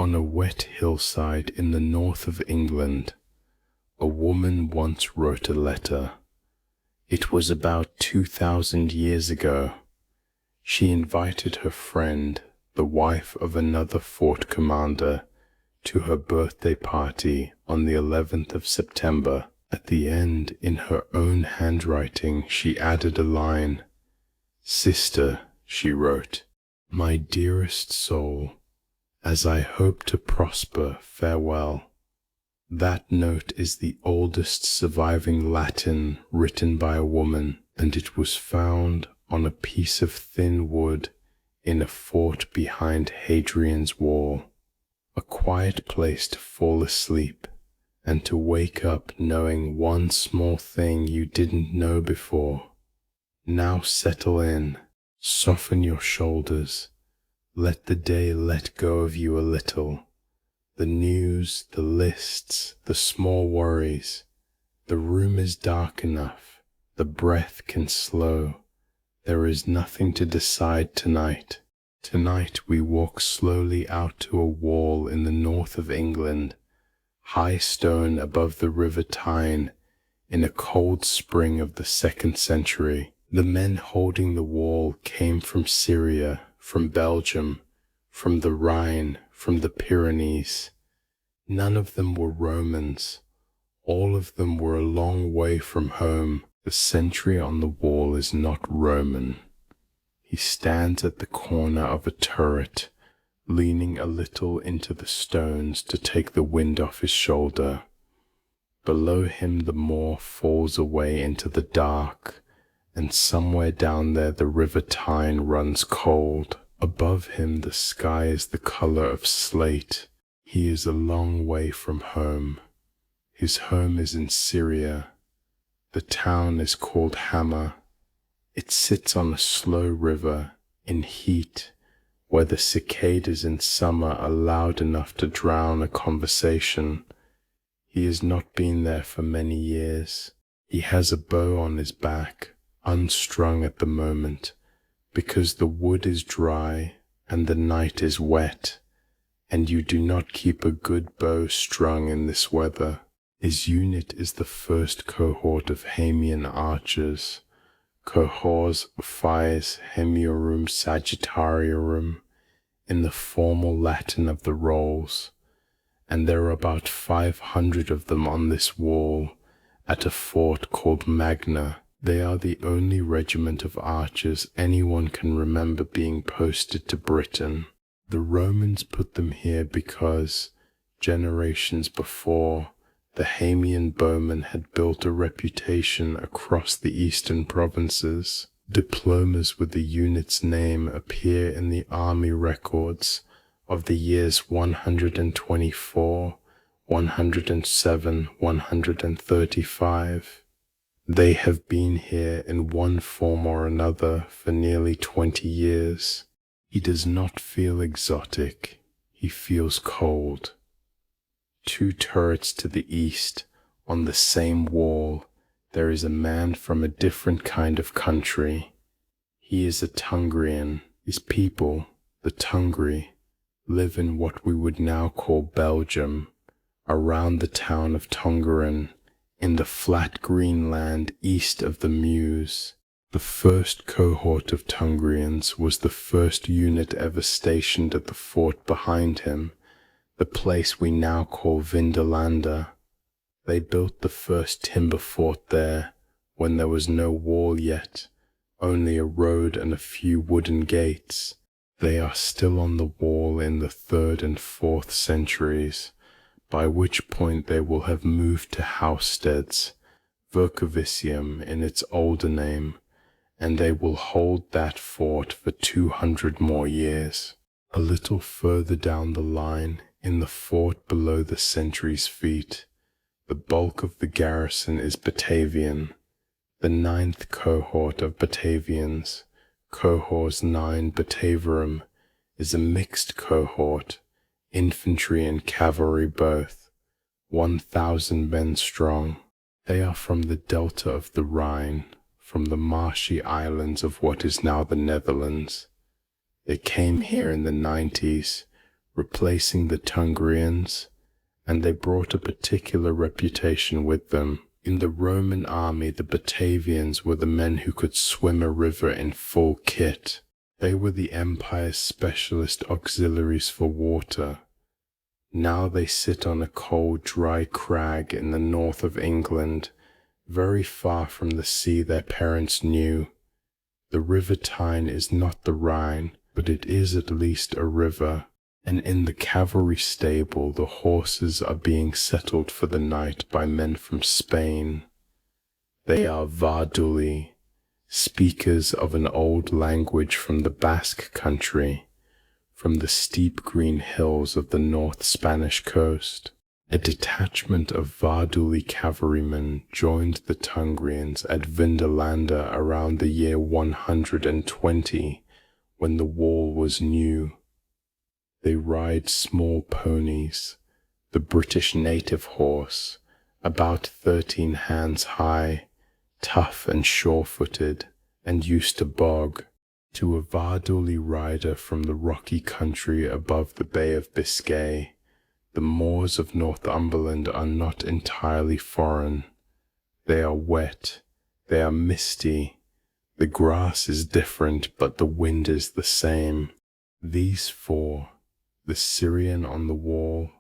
On a wet hillside in the north of England, a woman once wrote a letter. It was about 2,000 years ago. She invited her friend, the wife of another fort commander, to her birthday party on the 11th of September. At the end, in her own handwriting, she added a line. "Sister," she wrote, "my dearest soul, as I hope to prosper, farewell." That note is the oldest surviving Latin written by a woman, and it was found on a piece of thin wood in a fort behind Hadrian's wall. A quiet place to fall asleep and to wake up knowing one small thing you didn't know before. Now settle in, soften your shoulders, let the day let go of you a little. The news, the lists, the small worries. The room is dark enough, the breath can slow. There is nothing to decide tonight. Tonight we walk slowly out to a wall in the north of England, high stone above the river Tyne, in a cold spring of the 2nd century. The men holding the wall came from Syria, from Belgium, from the Rhine, from the Pyrenees. None of them were Romans. All of them were a long way from home. The sentry on the wall is not Roman. He stands at the corner of a turret, leaning a little into the stones to take the wind off his shoulder. Below him the moor falls away into the dark, and somewhere down there the river Tyne runs cold. Above him the sky is the color of slate. He is a long way from home. His home is in Syria. The town is called Hammer. It sits on a slow river, in heat, where the cicadas in summer are loud enough to drown a conversation. He has not been there for many years. He has a bow on his back, unstrung at the moment, because the wood is dry and the night is wet, and you do not keep a good bow strung in this weather. His unit is the first cohort of Hamian archers, cohors Fies Hemiorum Sagittarium, in the formal Latin of the rolls, and there are about 500 of them on this wall at a fort called Magna. They are the only regiment of archers anyone can remember being posted to Britain. The Romans put them here because, generations before, the Hamian bowmen had built a reputation across the eastern provinces. Diplomas with the unit's name appear in the army records of the years 124, 107, 135. They have been here in one form or another for nearly 20 years. He does not feel exotic. He feels cold. 2 turrets to the east, on the same wall, there is a man from a different kind of country. He is a Tungrian. His people, the Tungri, live in what we would now call Belgium, around the town of Tongeren, in the flat green land east of the Meuse. The first cohort of Tungrians was the first unit ever stationed at the fort behind him, the place we now call Vindolanda. They built the first timber fort there, when there was no wall yet, only a road and a few wooden gates. They are still on the wall in the 3rd and 4th centuries, by which point they will have moved to housesteads, Vercovicium in its older name, and they will hold that fort for 200 more years. A little further down the line, in the fort below the sentry's feet, the bulk of the garrison is Batavian. The 9th cohort of Batavians, cohors 9 Bataverum, is a mixed cohort, infantry and cavalry both, 1,000 men strong. They are from the delta of the Rhine, from the marshy islands of what is now the Netherlands. They came here in the 90s, replacing the Tungrians, and they brought a particular reputation with them. In the Roman army, the Batavians were the men who could swim a river in full kit. They were the empire's specialist auxiliaries for water. Now they sit on a cold, dry crag in the north of England, very far from the sea their parents knew. The river Tyne is not the Rhine, but it is at least a river, and in the cavalry stable the horses are being settled for the night by men from Spain. They are Varduli, speakers of an old language from the Basque country, from the steep green hills of the North Spanish coast. A detachment of Varduli cavalrymen joined the Tungrians at Vindolanda around the year 120, when the wall was new. They ride small ponies, the British native horse, about 13 hands high, tough and sure-footed, and used to bog. To a Varduli rider from the rocky country above the Bay of Biscay, the moors of Northumberland are not entirely foreign. They are wet, they are misty, the grass is different, but the wind is the same. These four, the Syrian on the wall,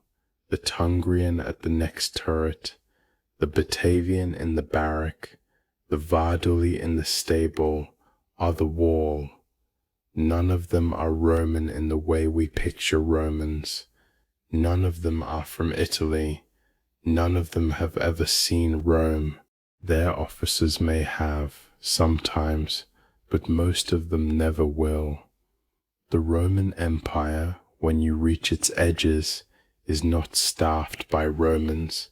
the Tungrian at the next turret, the Batavian in the barrack, the Varduli in the stable, are the wall. None of them are Roman in the way we picture Romans. None of them are from Italy. None of them have ever seen Rome. Their officers may have, sometimes, but most of them never will. The Roman Empire, when you reach its edges, is not staffed by Romans.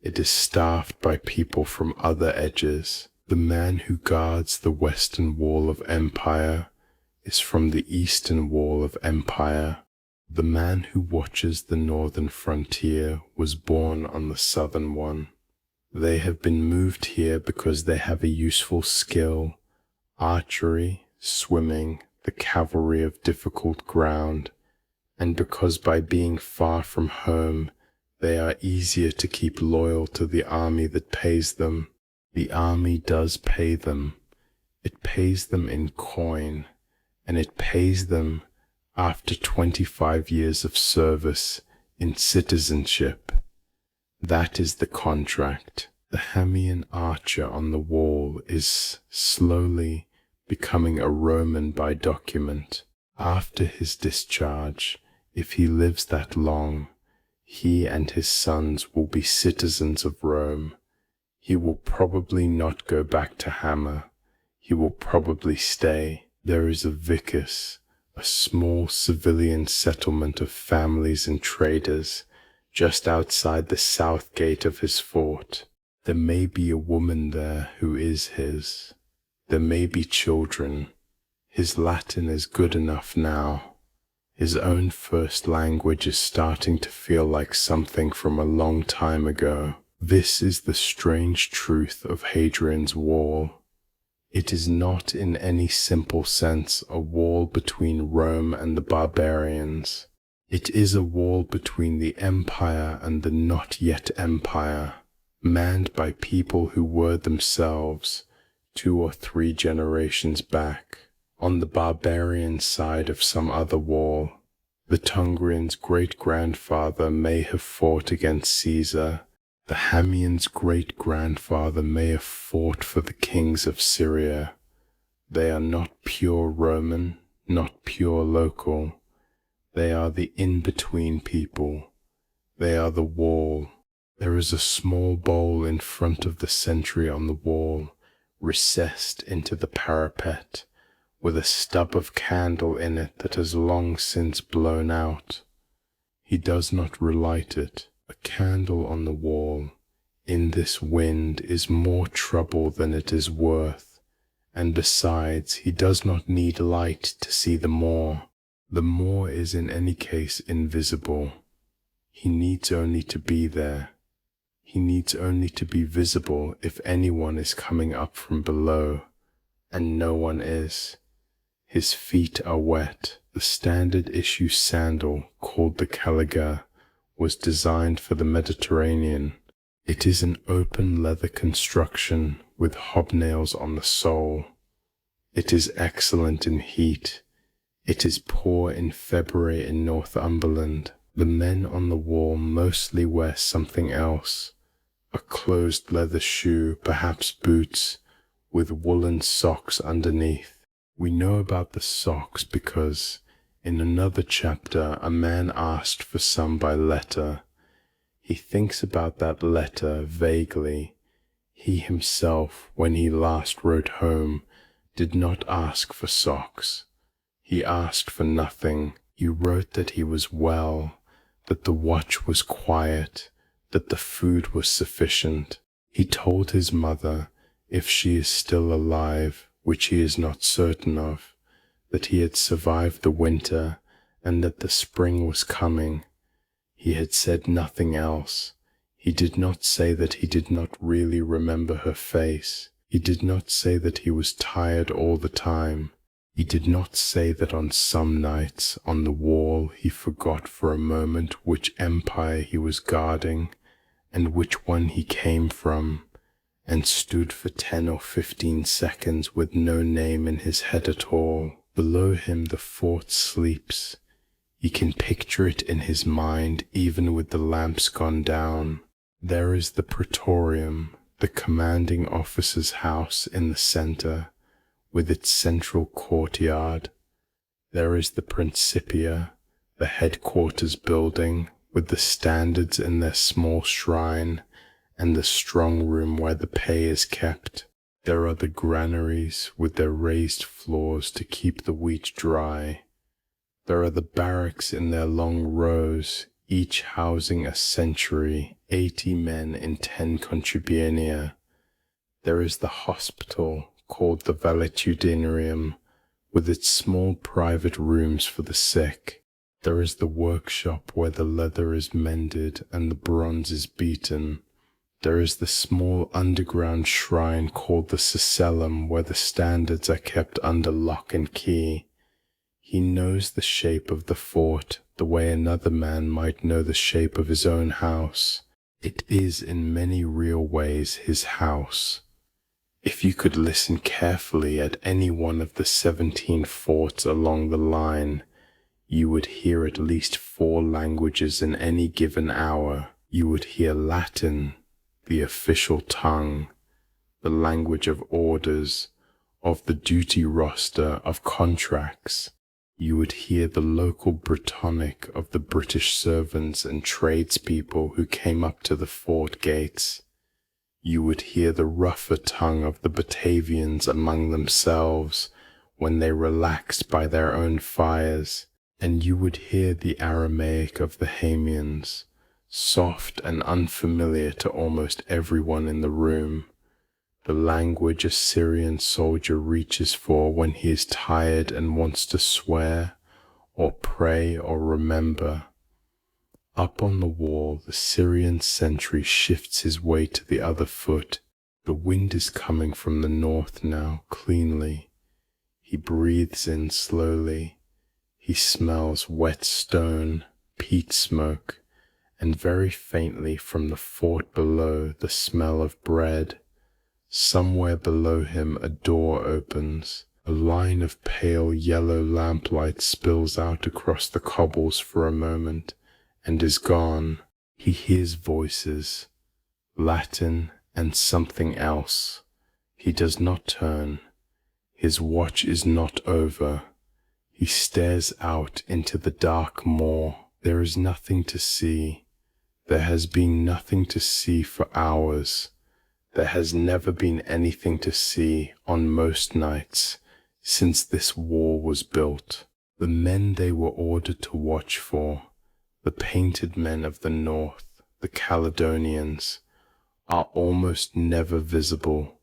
It is staffed by people from other edges. The man who guards the western wall of empire is from the eastern wall of empire. The man who watches the northern frontier was born on the southern one. They have been moved here because they have a useful skill, archery, swimming, the cavalry of difficult ground, and because by being far from home, they are easier to keep loyal to the army that pays them. The army does pay them. It pays them in coin, and it pays them after 25 years of service in citizenship. That is the contract. The Hamian archer on the wall is slowly becoming a Roman by document. After his discharge, if he lives that long, he and his sons will be citizens of Rome. He will probably not go back to hammer. He will probably stay. There is a vicus, a small civilian settlement of families and traders, just outside the south gate of his fort. There may be a woman there who is his. There may be children. His Latin is good enough now. His own first language is starting to feel like something from a long time ago. This is the strange truth of Hadrian's wall. It is not in any simple sense a wall between Rome and the barbarians. It is a wall between the empire and the not yet empire, manned by people who were themselves 2 or 3 generations back, on the barbarian side of some other wall. The Tungrian's great-grandfather may have fought against Caesar. The Hamian's great-grandfather may have fought for the kings of Syria. They are not pure Roman, not pure local. They are the in-between people. They are the wall. There is a small bowl in front of the sentry on the wall, recessed into the parapet, with a stub of candle in it that has long since blown out. He does not relight it. A candle on the wall, in this wind, is more trouble than it is worth, and besides, he does not need light to see the moor. The moor is in any case invisible. He needs only to be there. He needs only to be visible if anyone is coming up from below, and no one is. His feet are wet. The standard issue sandal, called the caliga, was designed for the Mediterranean. It is an open leather construction with hobnails on the sole. It is excellent in heat. It is poor in February in Northumberland. The men on the wall mostly wear something else, a closed leather shoe, perhaps boots, with woolen socks underneath. We know about the socks because, in another chapter, a man asked for some by letter. He thinks about that letter vaguely. He himself, when he last wrote home, did not ask for socks. He asked for nothing. He wrote that he was well, that the watch was quiet, that the food was sufficient. He told his mother, if she is still alive, which he is not certain of, that he had survived the winter and that the spring was coming. He had said nothing else. He did not say that he did not really remember her face. He did not say that he was tired all the time. He did not say that on some nights on the wall he forgot for a moment which empire he was guarding and which one he came from, and stood for 10 or 15 seconds with no name in his head at all. Below him the fort sleeps. He can picture it in his mind even with the lamps gone down. There is the Praetorium, the commanding officer's house in the center, with its central courtyard. There is the Principia, the headquarters building, with the standards in their small shrine, and the strong room where the pay is kept. There are the granaries with their raised floors to keep the wheat dry. There are the barracks in their long rows, each housing a century, 80 men in 10 contubernia. There is the hospital, called the valetudinarium, with its small private rooms for the sick. There is the workshop where the leather is mended and the bronze is beaten. There is the small underground shrine called the Cicellum, where the standards are kept under lock and key. He knows the shape of the fort the way another man might know the shape of his own house. It is in many real ways his house. If you could listen carefully at any one of the 17 forts along the line, you would hear at least 4 languages in any given hour. You would hear Latin, the official tongue, the language of orders, of the duty roster, of contracts. You would hear the local Brittonic of the British servants and tradespeople who came up to the fort gates. You would hear the rougher tongue of the Batavians among themselves when they relaxed by their own fires, and you would hear the Aramaic of the Hamians, soft and unfamiliar to almost everyone in the room, the language a Syrian soldier reaches for when he is tired and wants to swear or pray or remember. Up on the wall, the Syrian sentry shifts his weight to the other foot. The wind is coming from the north now, cleanly. He breathes in slowly. He smells wet stone, peat smoke, and very faintly from the fort below the smell of bread. Somewhere below him a door opens. A line of pale yellow lamplight spills out across the cobbles for a moment, and is gone. He hears voices, Latin and something else. He does not turn. His watch is not over. He stares out into the dark moor. There is nothing to see. There has been nothing to see for hours. There has never been anything to see on most nights since this wall was built. The men they were ordered to watch for, the painted men of the north, the Caledonians, are almost never visible.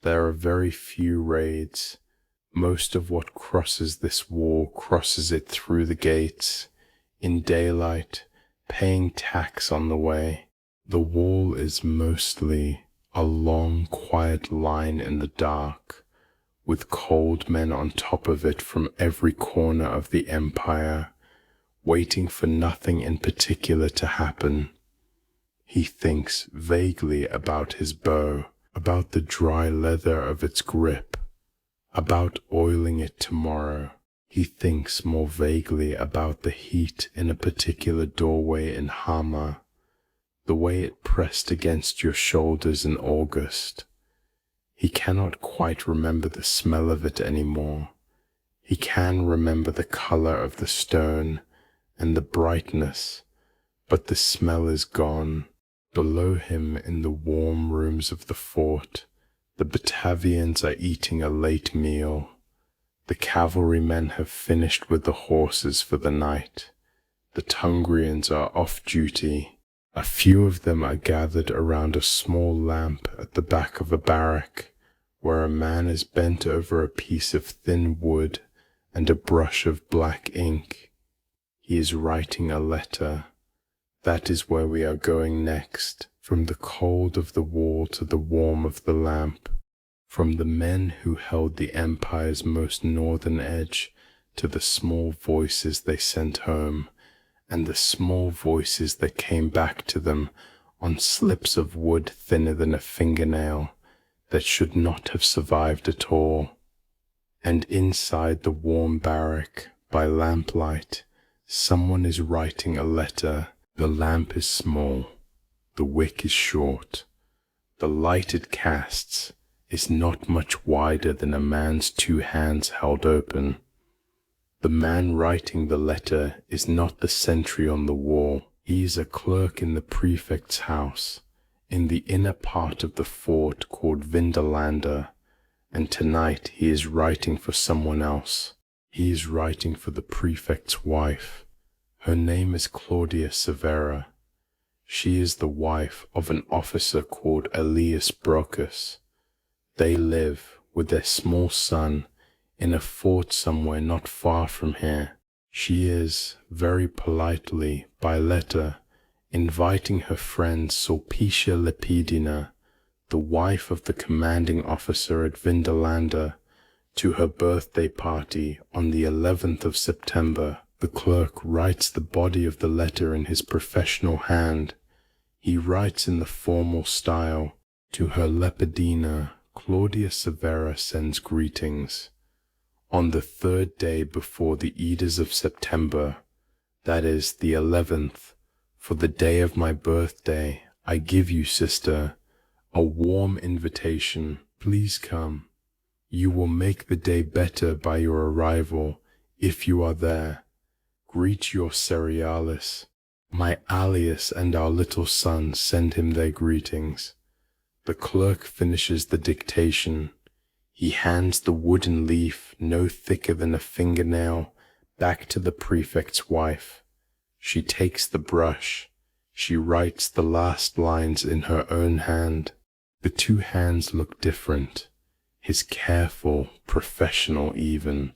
There are very few raids. Most of what crosses this wall crosses it through the gates, in daylight, paying tax on the way. The wall is mostly a long, quiet line in the dark, with cold men on top of it from every corner of the empire, waiting for nothing in particular to happen. He thinks vaguely about his bow, about the dry leather of its grip, about oiling it tomorrow. He thinks more vaguely about the heat in a particular doorway in Hama, the way it pressed against your shoulders in August. He cannot quite remember the smell of it anymore. He can remember the color of the stone and the brightness, but the smell is gone. Below him in the warm rooms of the fort, the Batavians are eating a late meal. The cavalrymen have finished with the horses for the night. The Tungrians are off duty. A few of them are gathered around a small lamp at the back of a barrack, where a man is bent over a piece of thin wood and a brush of black ink. He is writing a letter. That is where we are going next, from the cold of the wall to the warm of the lamp, from the men who held the empire's most northern edge to the small voices they sent home, and the small voices that came back to them on slips of wood thinner than a fingernail that should not have survived at all. And inside the warm barrack, by lamplight, someone is writing a letter. The lamp is small, the wick is short, the light it casts is not much wider than a man's two hands held open. The man writing the letter is not the sentry on the wall. He is a clerk in the prefect's house, in the inner part of the fort called Vindelander, and tonight he is writing for someone else. He is writing for the prefect's wife. Her name is Claudia Severa. She is the wife of an officer called Elias Brocus. They live, with their small son, in a fort somewhere not far from here. She is, very politely, by letter, inviting her friend Sulpicia Lepidina, the wife of the commanding officer at Vindelander, to her birthday party on the 11th of September. The clerk writes the body of the letter in his professional hand. He writes in the formal style. To her Lepidina, Claudia Severa sends greetings. On the 3rd day before the Ides of September, that is, the 11th, for the day of my birthday, I give you, sister, a warm invitation. Please come. You will make the day better by your arrival, if you are there. Greet your Cerealis. My Alias and our little son send him their greetings. The clerk finishes the dictation. He hands the wooden leaf, no thicker than a fingernail, back to the prefect's wife. She takes the brush. She writes the last lines in her own hand. The two hands look different. His careful, professional even.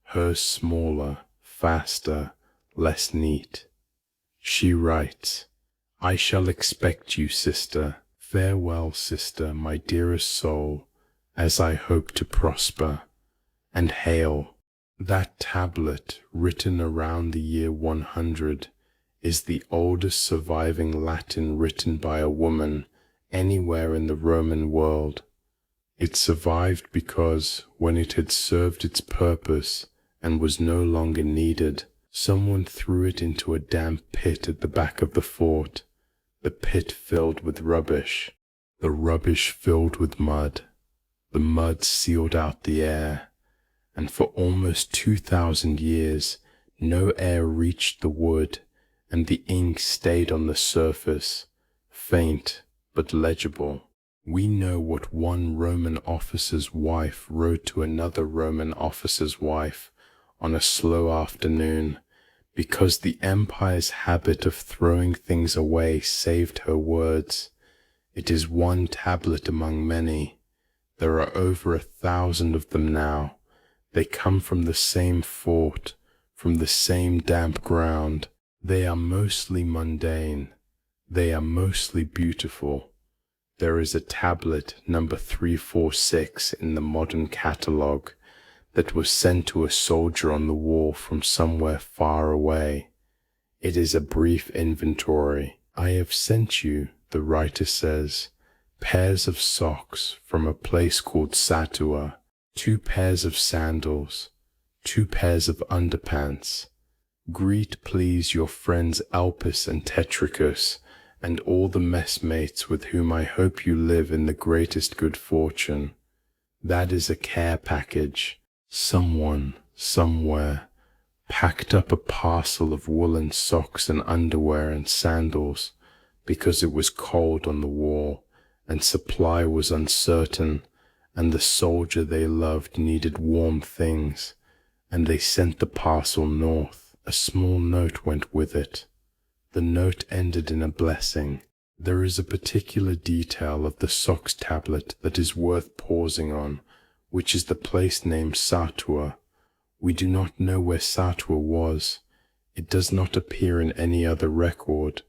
Hers smaller, faster, less neat. She writes, I shall expect you, sister. Farewell, sister, my dearest soul, as I hope to prosper. And hail. That tablet, written around the year 100, is the oldest surviving Latin written by a woman anywhere in the Roman world. It survived because, when it had served its purpose and was no longer needed, someone threw it into a damp pit at the back of the fort, the pit filled with rubbish, the rubbish filled with mud. The mud sealed out the air, and for almost 2,000 years no air reached the wood, and the ink stayed on the surface, faint but legible. We know what one Roman officer's wife wrote to another Roman officer's wife on a slow afternoon, because the empire's habit of throwing things away saved her words. It is one tablet among many. There are over 1,000 of them now. They come from the same fort, from the same damp ground. They are mostly mundane. They are mostly beautiful. There is a tablet number 346 in the modern catalogue that was sent to a soldier on the wall from somewhere far away. It is a brief inventory. I have sent you, the writer says, pairs of socks from a place called Satua, 2 pairs of sandals, 2 pairs of underpants. Greet please your friends Alpus and Tetricus, and all the messmates with whom I hope you live in the greatest good fortune. That is a care package. Someone, somewhere, packed up a parcel of woolen socks and underwear and sandals because it was cold on the wall and supply was uncertain, and the soldier they loved needed warm things, and they sent the parcel north. A small note went with it. The note ended in a blessing. There is a particular detail of the socks tablet that is worth pausing on, which is the place name Satua. We do not know where Satua was. It does not appear in any other record.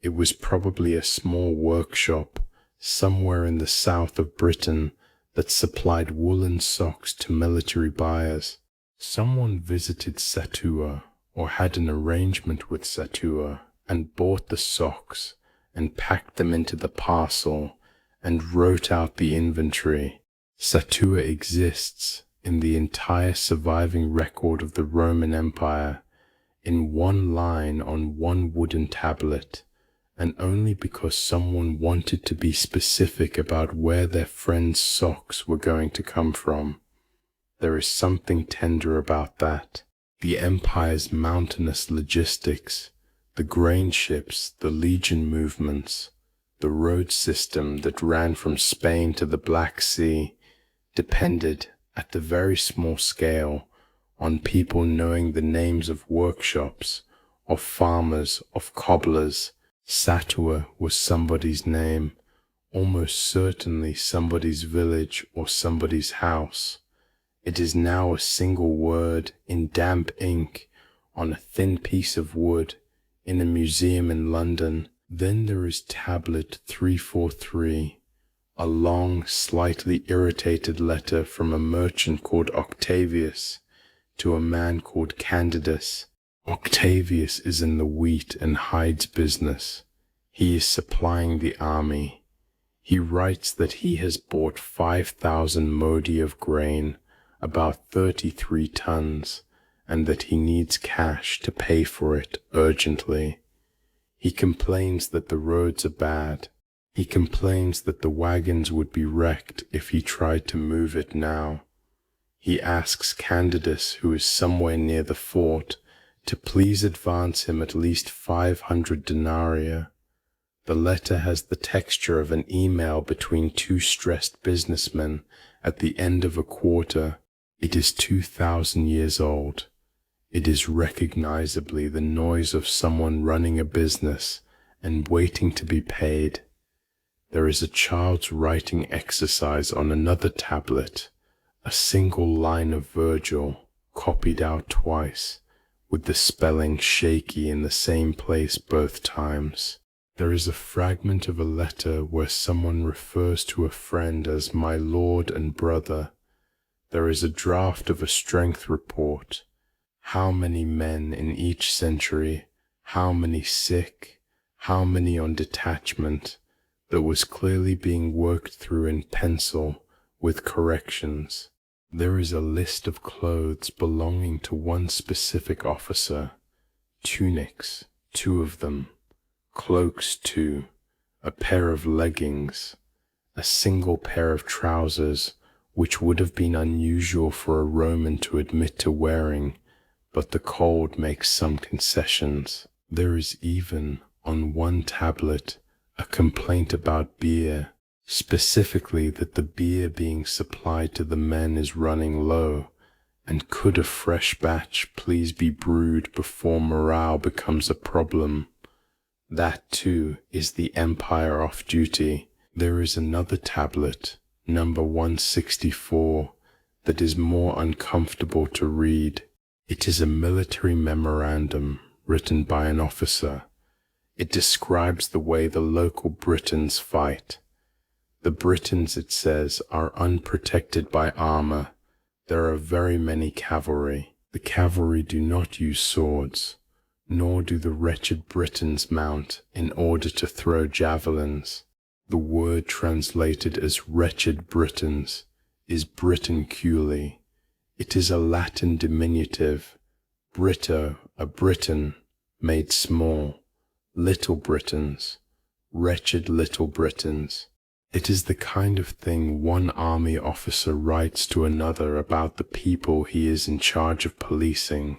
It was probably a small workshop somewhere in the south of Britain that supplied woolen socks to military buyers. Someone visited Satua, or had an arrangement with Satua, and bought the socks and packed them into the parcel and wrote out the inventory. Satua exists in the entire surviving record of the Roman Empire in one line on one wooden tablet, and only because someone wanted to be specific about where their friends' socks were going to come from. There is something tender about that. The empire's mountainous logistics, the grain ships, the legion movements, the road system that ran from Spain to the Black Sea, depended, at the very small scale, on people knowing the names of workshops, of farmers, of cobblers. Satua was somebody's name, almost certainly somebody's village or somebody's house. It is now a single word in damp ink on a thin piece of wood in a museum in London. Then there is tablet 343, a long, slightly irritated letter from a merchant called Octavius to a man called Candidus. Octavius is in the wheat and hides business. He is supplying the army. He writes that he has bought 5,000 modi of grain, about 33 tons, and that he needs cash to pay for it urgently. He complains that the roads are bad. He complains that the wagons would be wrecked if he tried to move it now. He asks Candidus, who is somewhere near the fort, to please advance him at least 500 denarii. The letter has the texture of an email between 2 stressed businessmen at the end of a quarter. It is 2,000 years old. It is recognizably the noise of someone running a business and waiting to be paid. There is a child's writing exercise on another tablet, a single line of Virgil, copied out twice, with the spelling shaky in the same place both times. There is a fragment of a letter where someone refers to a friend as my lord and brother. There is a draft of a strength report. How many men in each century, how many sick, how many on detachment, that was clearly being worked through in pencil with corrections. There is a list of clothes belonging to one specific officer, tunics, 2 of them, cloaks 2, a pair of leggings, a single pair of trousers, which would have been unusual for a Roman to admit to wearing, but the cold makes some concessions. There is even, on one tablet, a complaint about beer, specifically that the beer being supplied to the men is running low, and could a fresh batch please be brewed before morale becomes a problem. That, too, is the Empire off duty. There is another tablet, number 164, that is more uncomfortable to read. It is a military memorandum written by an officer. It describes the way the local Britons fight. The Britons, it says, are unprotected by armor. There are very many cavalry. The cavalry do not use swords, nor do the wretched Britons mount in order to throw javelins. The word translated as wretched Britons is Britanculi. It is a Latin diminutive, Brito, a Briton, made small, little Britons, wretched little Britons. It is the kind of thing one army officer writes to another about the people he is in charge of policing,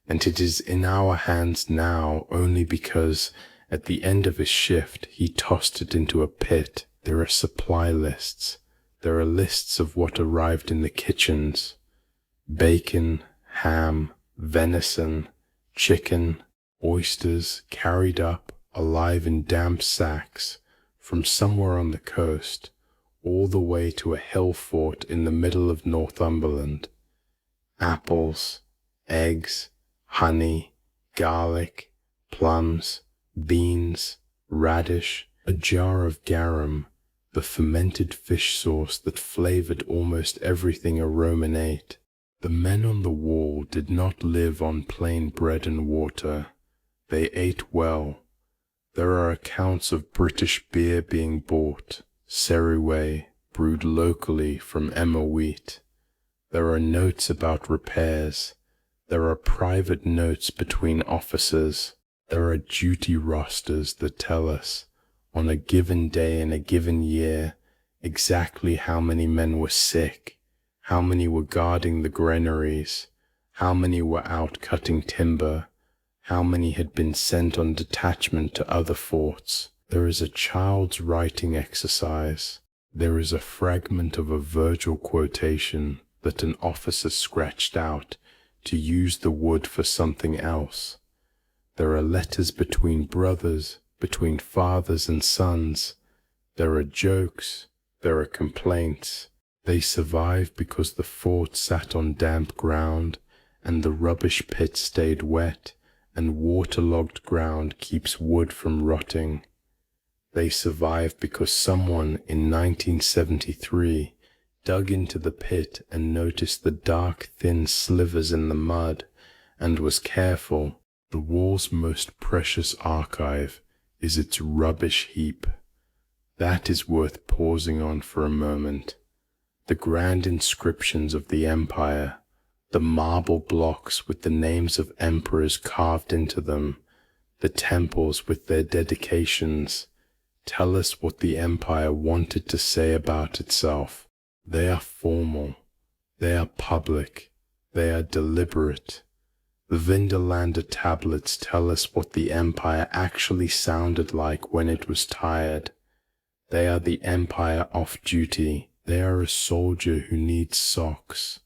and it is in our hands now only because at the end of his shift he tossed it into a pit. There are supply lists. There are lists of what arrived in the kitchens: bacon, ham, venison, chicken, oysters carried up alive in damp sacks from somewhere on the coast all the way to a hill fort in the middle of Northumberland. Apples, eggs, honey, garlic, plums, beans, radish, a jar of garum, the fermented fish sauce that flavored almost everything a Roman ate. The men on the wall did not live on plain bread and water. They ate well. There are accounts of British beer being bought, Seruwe, brewed locally from emmer wheat. There are notes about repairs. There are private notes between officers. There are duty rosters that tell us, on a given day in a given year, exactly how many men were sick, how many were guarding the granaries, how many were out cutting timber, how many had been sent on detachment to other forts. There is a child's writing exercise. There is a fragment of a Virgil quotation that an officer scratched out to use the wood for something else. There are letters between brothers, between fathers and sons. There are jokes. There are complaints. They survive because the fort sat on damp ground and the rubbish pit stayed wet, and waterlogged ground keeps wood from rotting. They survive because someone in 1973 dug into the pit and noticed the dark, thin slivers in the mud and was careful. The wall's most precious archive is its rubbish heap. That is worth pausing on for a moment. The grand inscriptions of the empire, the marble blocks with the names of emperors carved into them, the temples with their dedications, tell us what the empire wanted to say about itself. They are formal, they are public, they are deliberate. The Vindelander tablets tell us what the empire actually sounded like when it was tired. They are the empire off duty. They are a soldier who needs socks.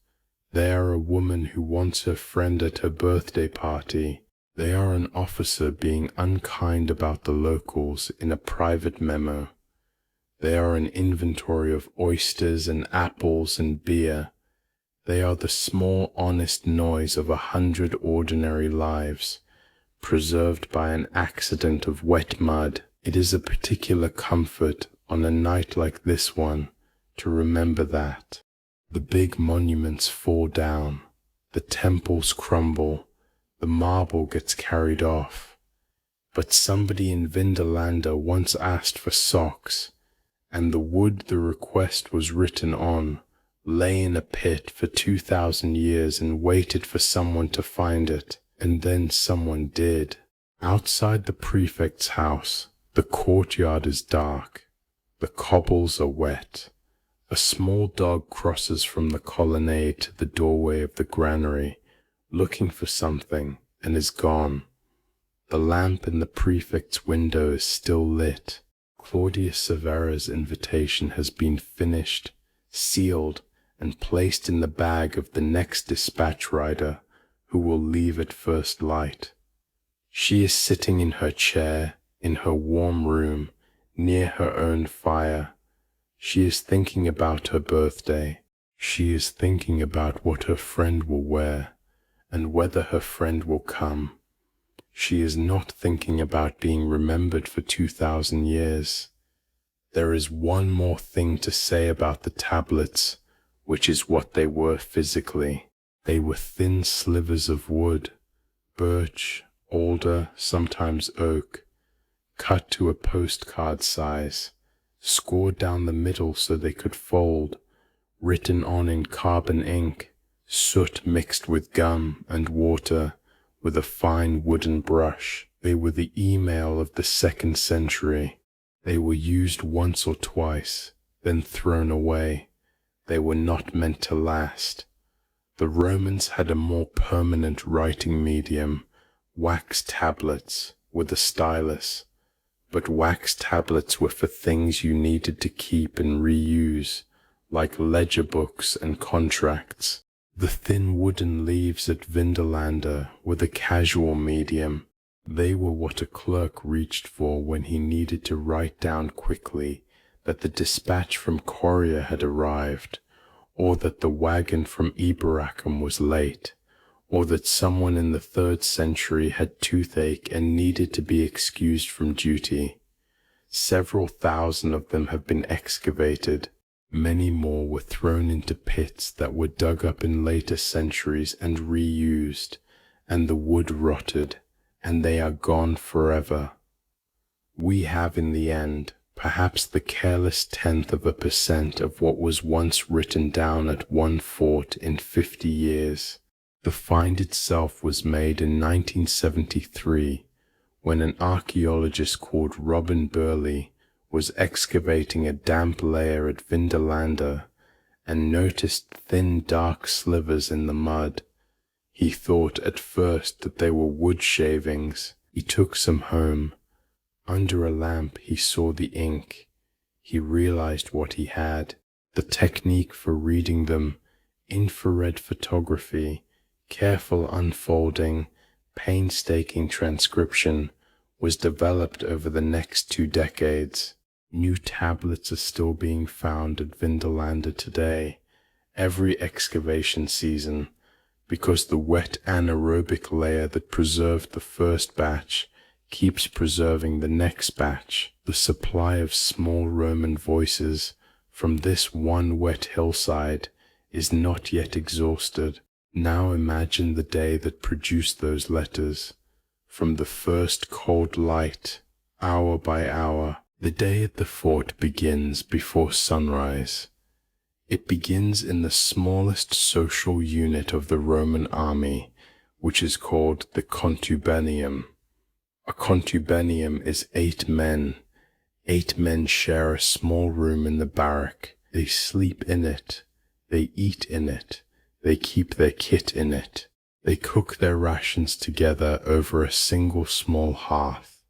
They are a woman who wants her friend at her birthday party. They are an officer being unkind about the locals in a private memo. They are an inventory of oysters and apples and beer. They are the small honest noise of 100 ordinary lives, preserved by an accident of wet mud. It is a particular comfort on a night like this one to remember that. The big monuments fall down, the temples crumble, the marble gets carried off. But somebody in Vindelander once asked for socks, and the wood the request was written on lay in a pit for 2,000 years and waited for someone to find it, and then someone did. Outside the prefect's house, the courtyard is dark. The cobbles are wet. A small dog crosses from the colonnade to the doorway of the granary, looking for something, and is gone. The lamp in the prefect's window is still lit. Claudius Severa's invitation has been finished, sealed, and placed in the bag of the next dispatch rider, who will leave at first light. She is sitting in her chair, in her warm room, near her own fire. She is thinking about her birthday. She is thinking about what her friend will wear, and whether her friend will come. She is not thinking about being remembered for 2,000 years. There is one more thing to say about the tablets, which is what they were physically. They were thin slivers of wood, birch, alder, sometimes oak, cut to a postcard size, scored down the middle so they could fold, written on in carbon ink, soot mixed with gum and water, with a fine wooden brush. They were the email of the 2nd century. They were used once or twice, then thrown away. They were not meant to last. The Romans had a more permanent writing medium, wax tablets with a stylus. But wax tablets were for things you needed to keep and reuse, like ledger books and contracts. The thin wooden leaves at Vindolanda were the casual medium. They were what a clerk reached for when he needed to write down quickly that the dispatch from Courier had arrived, or that the wagon from Iberacum was late, or that someone in the 3rd century had toothache and needed to be excused from duty. Several thousand of them have been excavated. Many more were thrown into pits that were dug up in later centuries and reused, and the wood rotted, and they are gone forever. We have in the end perhaps the careless 0.1% of what was once written down at one fort in 50 years. The find itself was made in 1973, when an archaeologist called Robin Burley was excavating a damp layer at Vindolanda and noticed thin dark slivers in the mud. He thought at first that they were wood shavings. He took some home. Under a lamp he saw the ink. He realized what he had. The technique for reading them, infrared photography, careful unfolding, painstaking transcription, was developed over the next 2 decades. New tablets are still being found at Vindolanda today, every excavation season, because the wet anaerobic layer that preserved the first batch keeps preserving the next batch. The supply of small Roman voices from this one wet hillside is not yet exhausted. Now imagine the day that produced those letters, from the first cold light, hour by hour. The day at the fort begins before sunrise. It begins in the smallest social unit of the Roman army, which is called the contubenium. A contubenium is 8 men. 8 men share a small room in the barrack. They sleep in it. They eat in it. They keep their kit in it. They cook their rations together over a single small hearth.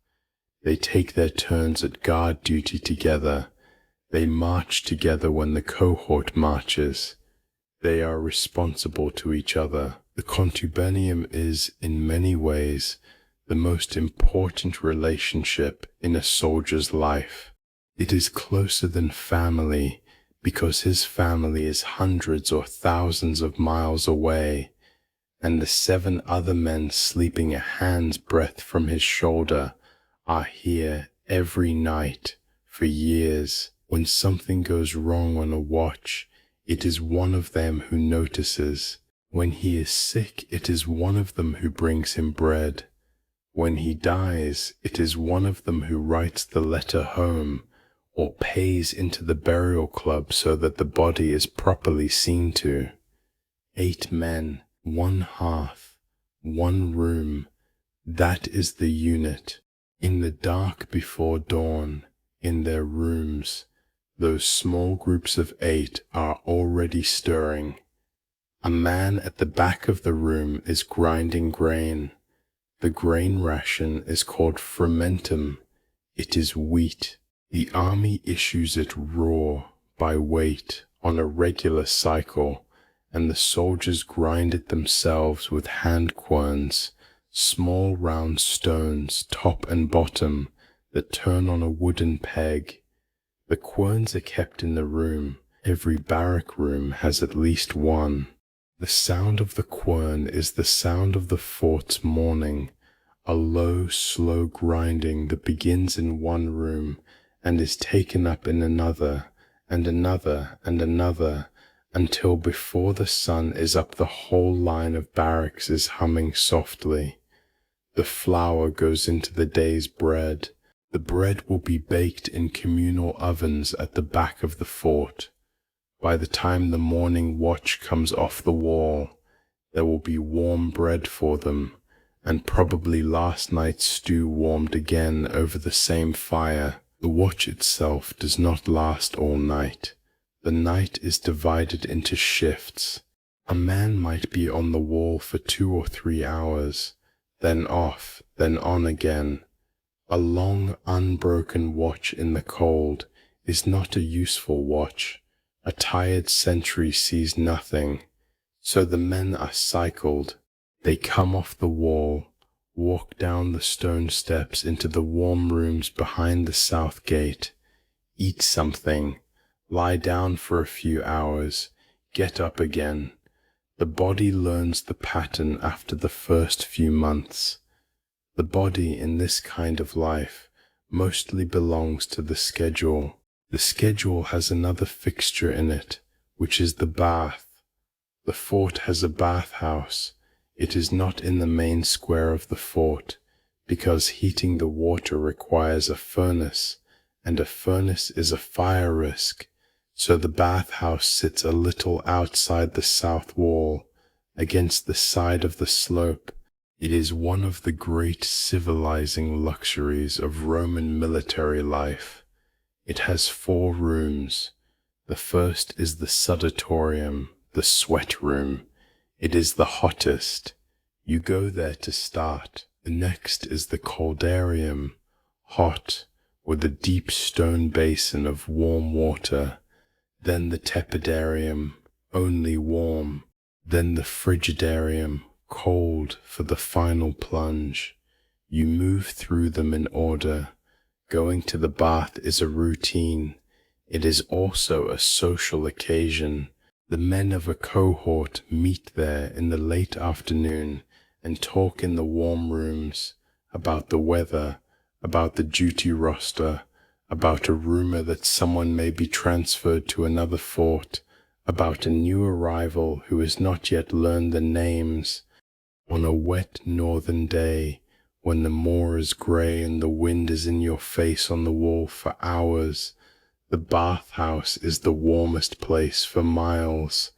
They take their turns at guard duty together. They march together when the cohort marches. They are responsible to each other. The contubenium is, in many ways, the most important relationship in a soldier's life. It is closer than family because his family is hundreds or thousands of miles away, and the 7 other men sleeping a hand's breadth from his shoulder are here every night for years. When something goes wrong on a watch, it is one of them who notices. When he is sick, it is one of them who brings him bread. When he dies, it is one of them who writes the letter home or pays into the burial club so that the body is properly seen to. 8 men, 1 hearth, 1 room. That is the unit. In the dark before dawn, in their rooms, those small groups of 8 are already stirring. A man at the back of the room is grinding grain. The grain ration is called frumentum. It is wheat. The army issues it raw, by weight, on a regular cycle, and the soldiers grind it themselves with hand querns, small round stones, top and bottom, that turn on a wooden peg. The querns are kept in the room. Every barrack room has at least one. The sound of the quern is the sound of the fort's morning, a low, slow grinding that begins in one room and is taken up in another, and another, and another, until before the sun is up the whole line of barracks is humming softly. The flour goes into the day's bread. The bread will be baked in communal ovens at the back of the fort. By the time the morning watch comes off the wall, there will be warm bread for them, and probably last night's stew warmed again over the same fire. The watch itself does not last all night. The night is divided into shifts. A man might be on the wall for 2 or 3 hours, then off, then on again. A long, unbroken watch in the cold is not a useful watch. A tired sentry sees nothing. So the men are cycled. They come off the wall, walk down the stone steps into the warm rooms behind the south gate, eat something, lie down for a few hours, get up again. The body learns the pattern after the first few months. The body in this kind of life mostly belongs to the schedule. The schedule has another fixture in it, which is the bath. The fort has a bathhouse. It is not in the main square of the fort, because heating the water requires a furnace, and a furnace is a fire risk, so the bathhouse sits a little outside the south wall, against the side of the slope. It is one of the great civilizing luxuries of Roman military life. It has 4 rooms. The first is the sudatorium, the sweat room. It is the hottest. You go there to start. The next is the caldarium, hot, with a deep stone basin of warm water. Then the tepidarium, only warm. Then the frigidarium, cold for the final plunge. You move through them in order. Going to the bath is a routine. It is also a social occasion. The men of a cohort meet there in the late afternoon and talk in the warm rooms about the weather, about the duty roster, about a rumor that someone may be transferred to another fort, about a new arrival who has not yet learned the names. On a wet northern day, when the moor is grey and the wind is in your face on the wall for hours, the bathhouse is the warmest place for miles.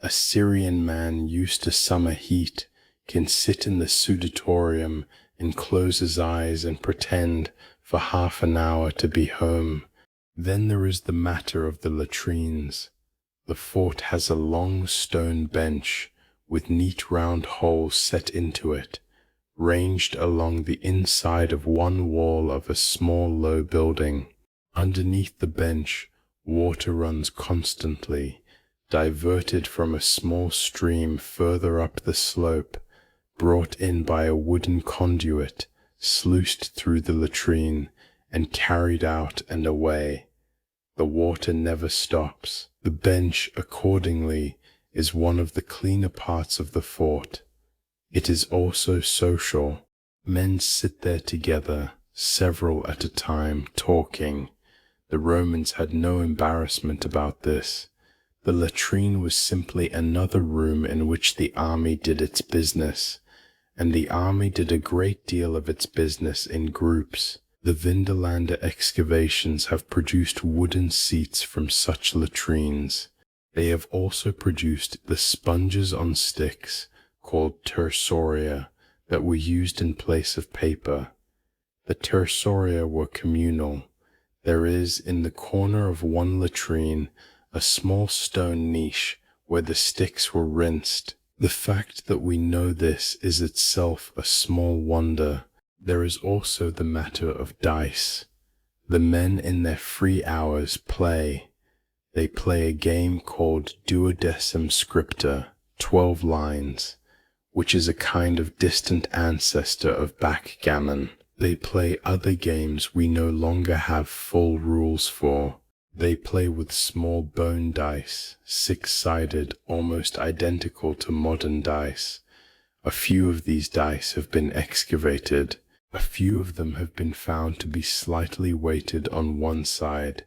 A Syrian man used to summer heat can sit in the sudatorium and close his eyes and pretend for half an hour to be home. Then there is the matter of the latrines. The fort has a long stone bench with neat round holes set into it, ranged along the inside of one wall of a small low building. Underneath the bench, water runs constantly, diverted from a small stream further up the slope, brought in by a wooden conduit, sluiced through the latrine, and carried out and away. The water never stops. The bench, accordingly, is one of the cleaner parts of the fort. It is also social. Men sit there together, several at a time, talking. The Romans had no embarrassment about this. The latrine was simply another room in which the army did its business, and the army did a great deal of its business in groups. The Vindelander excavations have produced wooden seats from such latrines. They have also produced the sponges on sticks, called tersoria, that were used in place of paper. The tersoria were communal. There is, in the corner of one latrine, a small stone niche where the sticks were rinsed. The fact that we know this is itself a small wonder. There is also the matter of dice. The men in their free hours play. They play a game called duodecim scripta, 12 lines, which is a kind of distant ancestor of backgammon. They play other games we no longer have full rules for. They play with small bone dice, 6-sided, almost identical to modern dice. A few of these dice have been excavated. A few of them have been found to be slightly weighted on one side,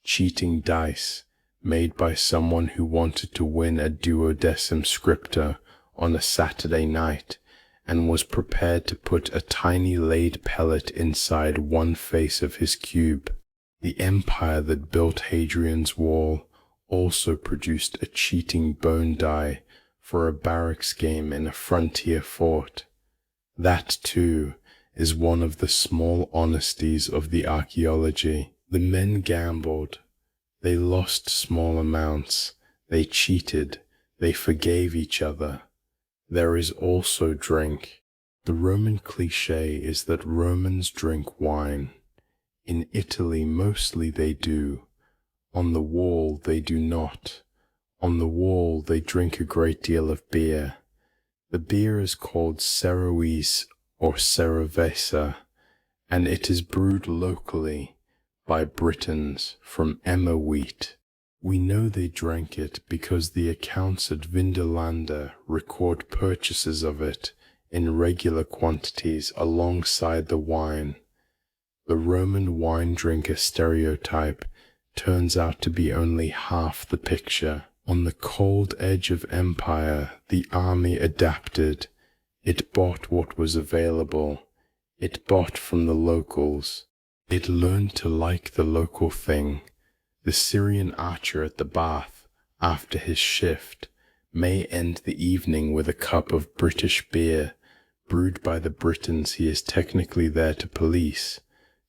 cheating dice made by someone who wanted to win a duodecim scriptor on a Saturday night and was prepared to put a tiny lead pellet inside one face of his cube. The empire that built Hadrian's wall also produced a cheating bone die for a barracks game in a frontier fort. That, too, is one of the small honesties of the archaeology. The men gambled. They lost small amounts. They cheated. They forgave each other. There is also drink. The Roman cliché is that Romans drink wine. In Italy, mostly they do. On the wall, they do not. On the wall, they drink a great deal of beer. The beer is called Cervise or Cerveza, and it is brewed locally by Britons from emmer wheat. We know they drank it because the accounts at Vindolanda record purchases of it in regular quantities alongside the wine. The Roman wine drinker stereotype turns out to be only half the picture. On the cold edge of empire, the army adapted. It bought what was available. It bought from the locals. It learned to like the local thing. The Syrian archer at the bath, after his shift, may end the evening with a cup of British beer, brewed by the Britons he is technically there to police,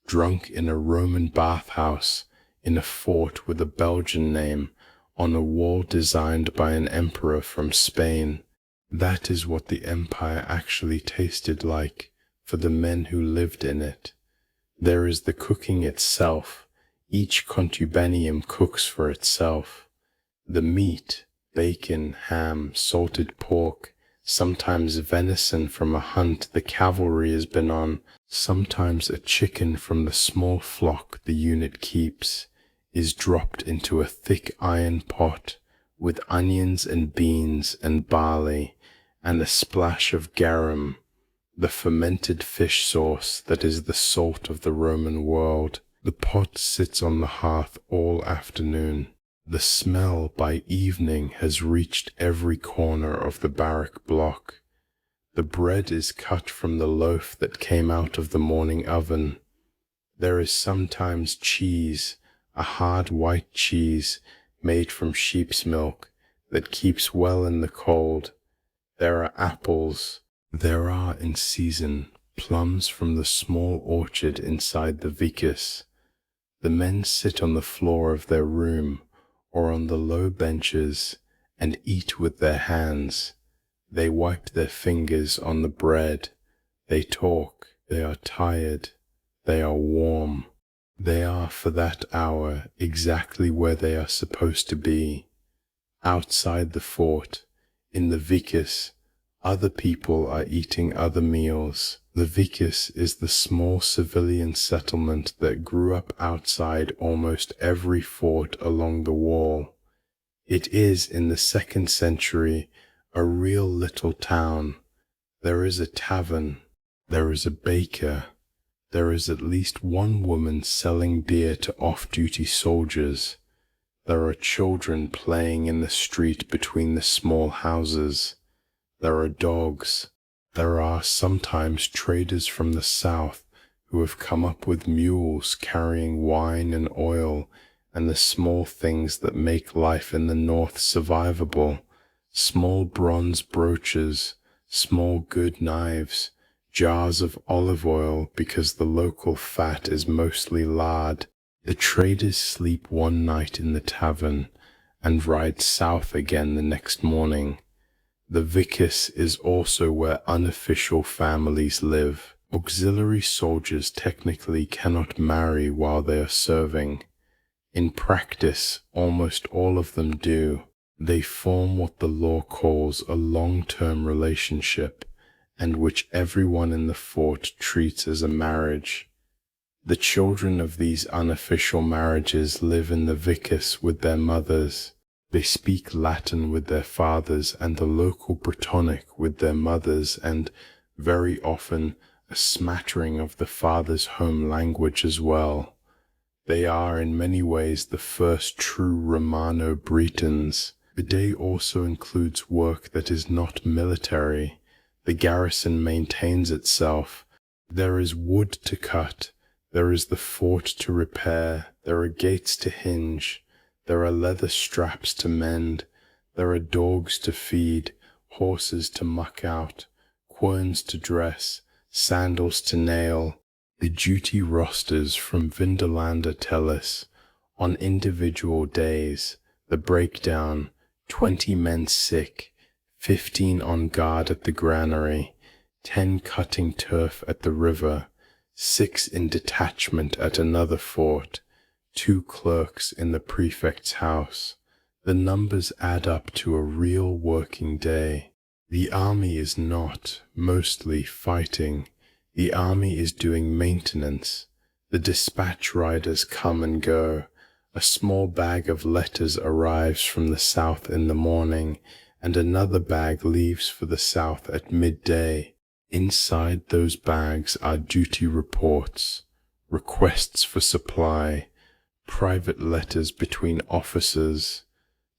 drunk in a Roman bathhouse, in a fort with a Belgian name, on a wall designed by an emperor from Spain. That is what the empire actually tasted like for the men who lived in it. There is the cooking itself. Each contubenium cooks for itself. The meat, bacon, ham, salted pork, sometimes venison from a hunt the cavalry has been on, sometimes a chicken from the small flock the unit keeps, is dropped into a thick iron pot with onions and beans and barley and a splash of garum, the fermented fish sauce that is the salt of the Roman world. The pot sits on the hearth all afternoon. The smell by evening has reached every corner of the barrack block. The bread is cut from the loaf that came out of the morning oven. There is sometimes cheese, a hard white cheese made from sheep's milk that keeps well in the cold. There are apples. There are, in season, plums from the small orchard inside the vicus. The men sit on the floor of their room or on the low benches and eat with their hands. They wipe their fingers on the bread. They talk. They are tired. They are warm. They are, for that hour, exactly where they are supposed to be. Outside the fort, in the vicus, other people are eating other meals. The vicus is the small civilian settlement that grew up outside almost every fort along the wall. It is, in the 2nd century, a real little town. There is a tavern. There is a baker. There is at least one woman selling beer to off-duty soldiers. There are children playing in the street between the small houses. There are dogs. There are sometimes traders from the south who have come up with mules carrying wine and oil and the small things that make life in the north survivable. Small bronze brooches, small good knives, jars of olive oil because the local fat is mostly lard. The traders sleep one night in the tavern and ride south again the next morning. The vicus is also where unofficial families live. Auxiliary soldiers technically cannot marry while they are serving. In practice, almost all of them do. They form what the law calls a long-term relationship, and which everyone in the fort treats as a marriage. The children of these unofficial marriages live in the vicus with their mothers. They speak Latin with their fathers and the local Brittonic with their mothers and, very often, a smattering of the father's home language as well. They are in many ways the first true Romano-Bretons. The day also includes work that is not military. The garrison maintains itself. There is wood to cut. There is the fort to repair. There are gates to hinge. There are leather straps to mend. There are dogs to feed, horses to muck out, querns to dress, sandals to nail. The duty rosters from Vindolanda tell us, on individual days, the breakdown, 20 men sick, 15 on guard at the granary, 10 cutting turf at the river, 6 in detachment at another fort, 2 clerks in the prefect's house. The numbers add up to a real working day. The army is not, mostly, fighting. The army is doing maintenance. The dispatch riders come and go. A small bag of letters arrives from the south in the morning, and another bag leaves for the south at midday. Inside those bags are duty reports, requests for supply, private letters between officers,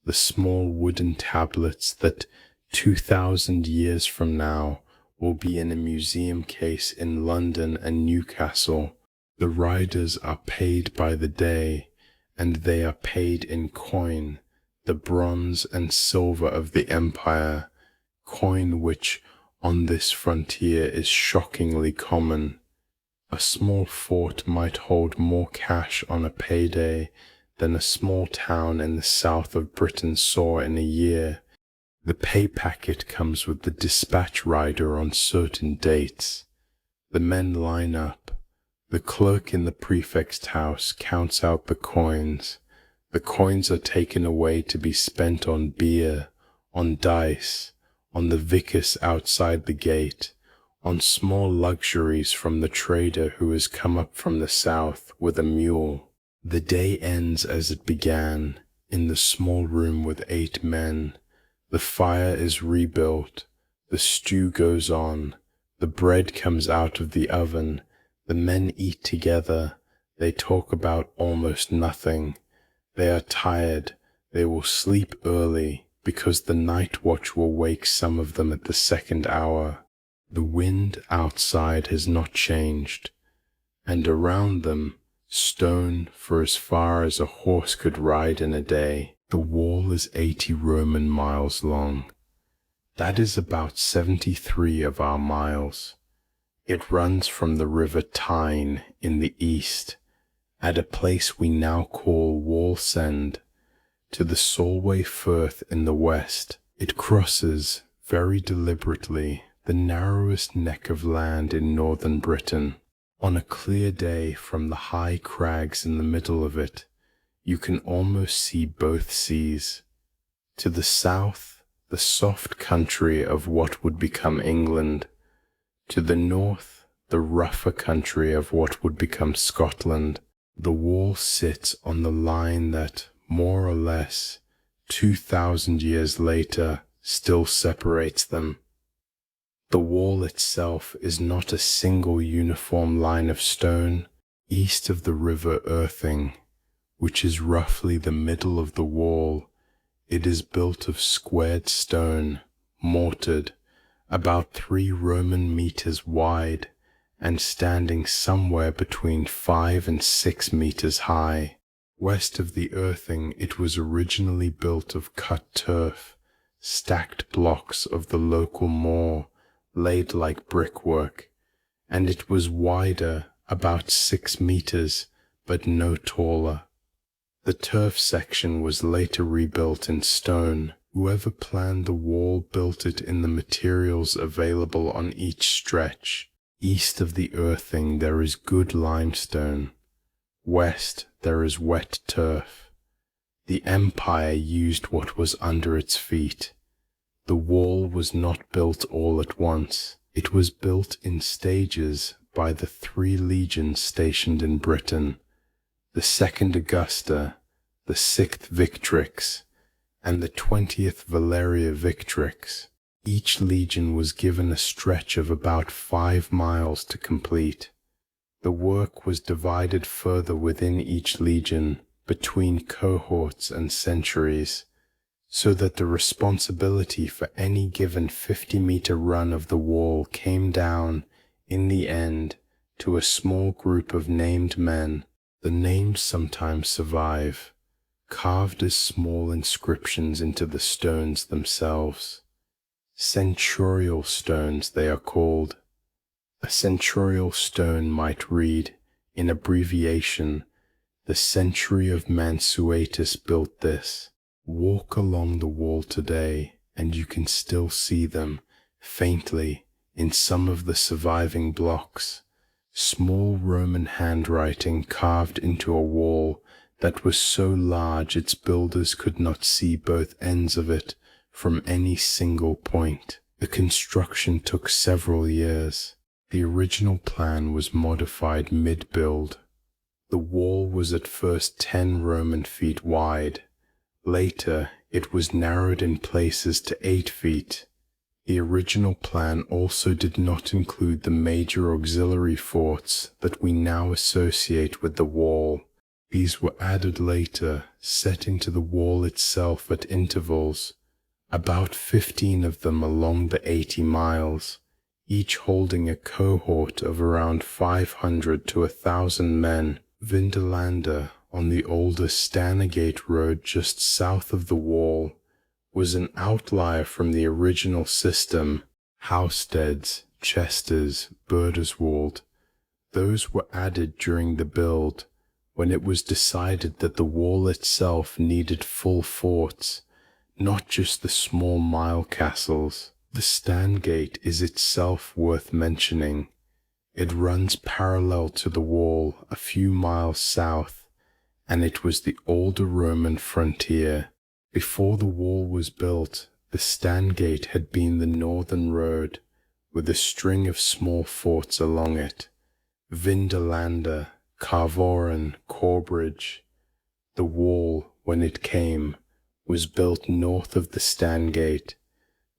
the small wooden tablets that 2,000 years from now will be in a museum case in London and Newcastle. The riders are paid by the day, and they are paid in coin, the bronze and silver of the empire, coin which on this frontier is shockingly common. A small fort might hold more cash on a payday than a small town in the south of Britain saw in a year. The pay packet comes with the dispatch rider on certain dates. The men line up. The clerk in the prefect's house counts out the coins. The coins are taken away to be spent on beer, on dice, on the vicus outside the gate, on small luxuries from the trader who has come up from the south with a mule. The day ends as it began, in the small room with 8 men. The fire is rebuilt, the stew goes on, the bread comes out of the oven, the men eat together, they talk about almost nothing. They are tired, they will sleep early, because the night watch will wake some of them at the 2nd hour. The wind outside has not changed, and around them, stone for as far as a horse could ride in a day. The wall is 80 Roman miles long. That is about 73 of our miles. It runs from the river Tyne in the east, at a place we now call Wallsend, to the Solway Firth in the west. It crosses, very deliberately, the narrowest neck of land in northern Britain. On a clear day from the high crags in the middle of it, you can almost see both seas. To the south, the soft country of what would become England. To the north, the rougher country of what would become Scotland. The wall sits on the line that, more or less, 2,000 years later, still separates them. The wall itself is not a single uniform line of stone. East of the river Irthing, which is roughly the middle of the wall, it is built of squared stone, mortared, about 3 Roman meters wide, and standing somewhere between 5 and 6 meters high. West of the Irthing it was originally built of cut turf, stacked blocks of the local moor, laid like brickwork, and it was wider, about 6 meters, but no taller. The turf section was later rebuilt in stone. Whoever planned the wall built it in the materials available on each stretch. East of the Irthing there is good limestone. West there is wet turf. The empire used what was under its feet. The wall was not built all at once. It was built in stages by the 3 legions stationed in Britain, the 2nd Augusta, the 6th Victrix, and the 20th Valeria Victrix. Each legion was given a stretch of about 5 miles to complete. The work was divided further within each legion between cohorts and centuries, so that the responsibility for any given 50-meter run of the wall came down, in the end, to a small group of named men. The names sometimes survive, carved as small inscriptions into the stones themselves. Centurial stones they are called. A centurial stone might read, in abbreviation, "The century of Mansuetus built this." Walk along the wall today, and you can still see them, faintly, in some of the surviving blocks. Small Roman handwriting carved into a wall that was so large its builders could not see both ends of it from any single point. The construction took several years. The original plan was modified mid-build. The wall was at first 10 Roman feet wide. Later, it was narrowed in places to 8 feet. The original plan also did not include the major auxiliary forts that we now associate with the wall. These were added later, set into the wall itself at intervals, about 15 of them along the 80 miles, each holding a cohort of around 500 to 1,000 men. Vindolanda, on the older Stanigate road just south of the wall, was an outlier from the original system. Housesteads, Chesters, Burderswald, those were added during the build, when it was decided that the wall itself needed full forts, not just the small mile castles. The Stangate is itself worth mentioning. It runs parallel to the wall a few miles south, and it was the older Roman frontier. Before the wall was built, the Stangate had been the northern road, with a string of small forts along it. Vindolanda, Carvoren, Corbridge. The wall, when it came, was built north of the Stangate,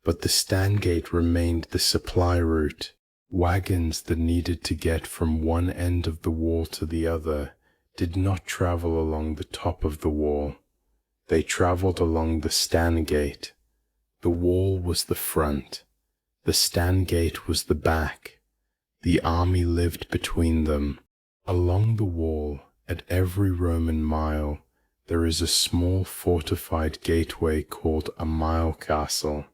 but the Stangate remained the supply route. Wagons that needed to get from one end of the wall to the other did not travel along the top of the wall. They traveled along the Stangate. The wall was the front. The Stangate was the back. The army lived between them. Along the wall, at every Roman mile, there is a small fortified gateway called a mile castle.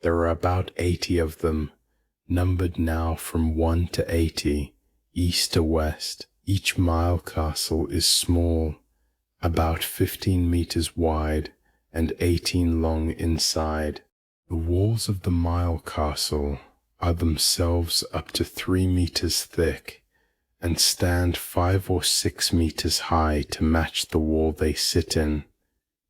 There are about 80 of them, numbered now from 1 to 80, east to west. Each mile castle is small, about 15 meters wide and 18 long inside. The walls of the mile castle are themselves up to 3 meters thick and stand 5 or 6 meters high to match the wall they sit in.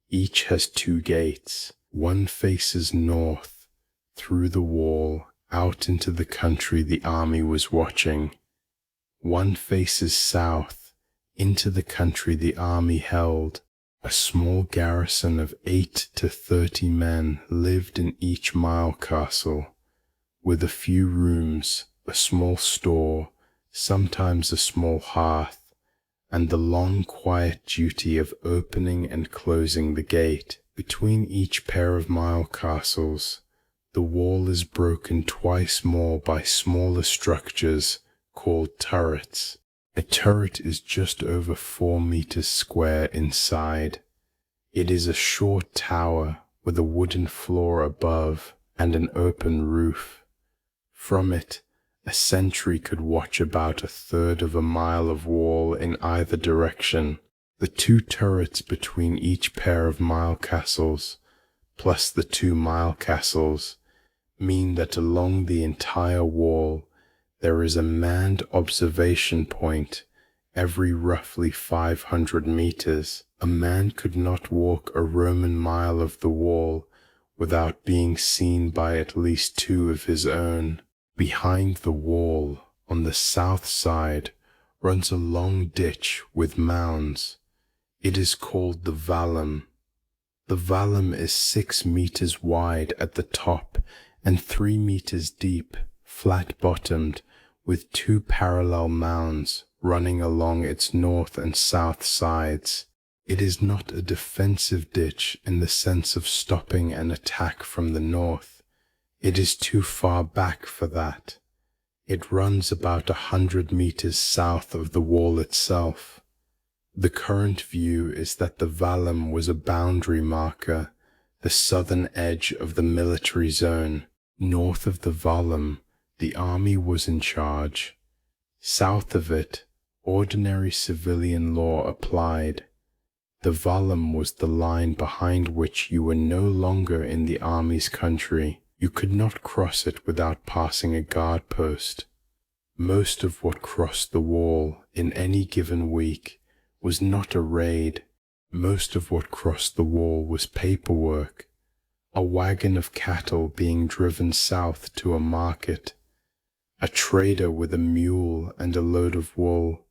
Each has 2 gates. One faces north, through the wall, out into the country the army was watching. One faces south, into the country the army held. A small garrison of 8 to 30 men lived in each mile castle, with a few rooms, a small store, sometimes a small hearth, and the long quiet duty of opening and closing the gate. Between each pair of mile castles, the wall is broken twice more by smaller structures called turrets. A turret is just over 4 meters square inside. It is a short tower with a wooden floor above and an open roof. From it, a sentry could watch about 1/3 of a mile of wall in either direction. The 2 turrets between each pair of mile castles, plus the 2 mile castles, mean that along the entire wall there is a manned observation point every roughly 500 meters. A man could not walk a Roman mile of the wall without being seen by at least 2 of his own. Behind the wall, on the south side, runs a long ditch with mounds. It is called the vallum. The vallum is 6 meters wide at the top and 3 meters deep, flat-bottomed, with 2 parallel mounds running along its north and south sides. It is not a defensive ditch in the sense of stopping an attack from the north. It is too far back for that. It runs about 100 meters south of the wall itself. The current view is that the vallum was a boundary marker, the southern edge of the military zone. North of the vallum, the army was in charge. South of it, ordinary civilian law applied. The vallum was the line behind which you were no longer in the army's country. You could not cross it without passing a guard post. Most of what crossed the wall in any given week was not a raid. Most of what crossed the wall was paperwork. A wagon of cattle being driven south to a market. A trader with a mule and a load of wool.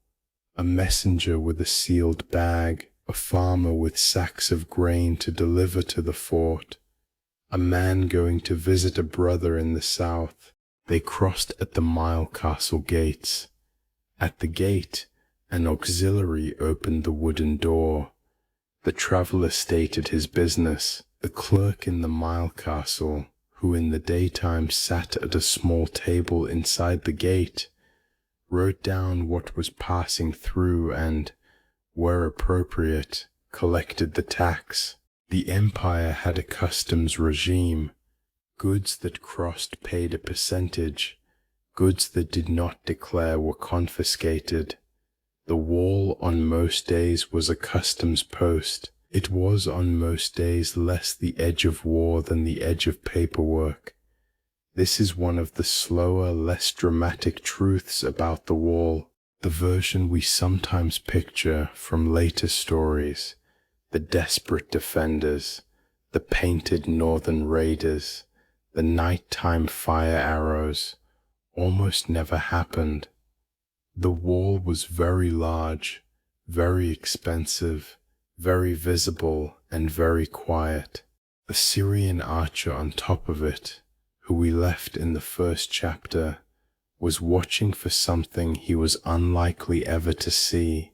A messenger with a sealed bag. A farmer with sacks of grain to deliver to the fort. A man going to visit a brother in the south. They crossed at the Mile Castle gates. At the gate, an auxiliary opened the wooden door. The traveller stated his business. The clerk in the Mile Castle, who in the daytime sat at a small table inside the gate, wrote down what was passing through and, where appropriate, collected the tax. The empire had a customs regime. Goods that crossed paid a percentage. Goods that did not declare were confiscated. The wall on most days was a customs post. It was on most days less the edge of war than the edge of paperwork. This is one of the slower, less dramatic truths about the wall, the version we sometimes picture from later stories, the desperate defenders, the painted northern raiders, the nighttime fire arrows, almost never happened. The wall was very large, very expensive, very visible, and very quiet. The Syrian archer on top of it, who we left in the first chapter, was watching for something he was unlikely ever to see.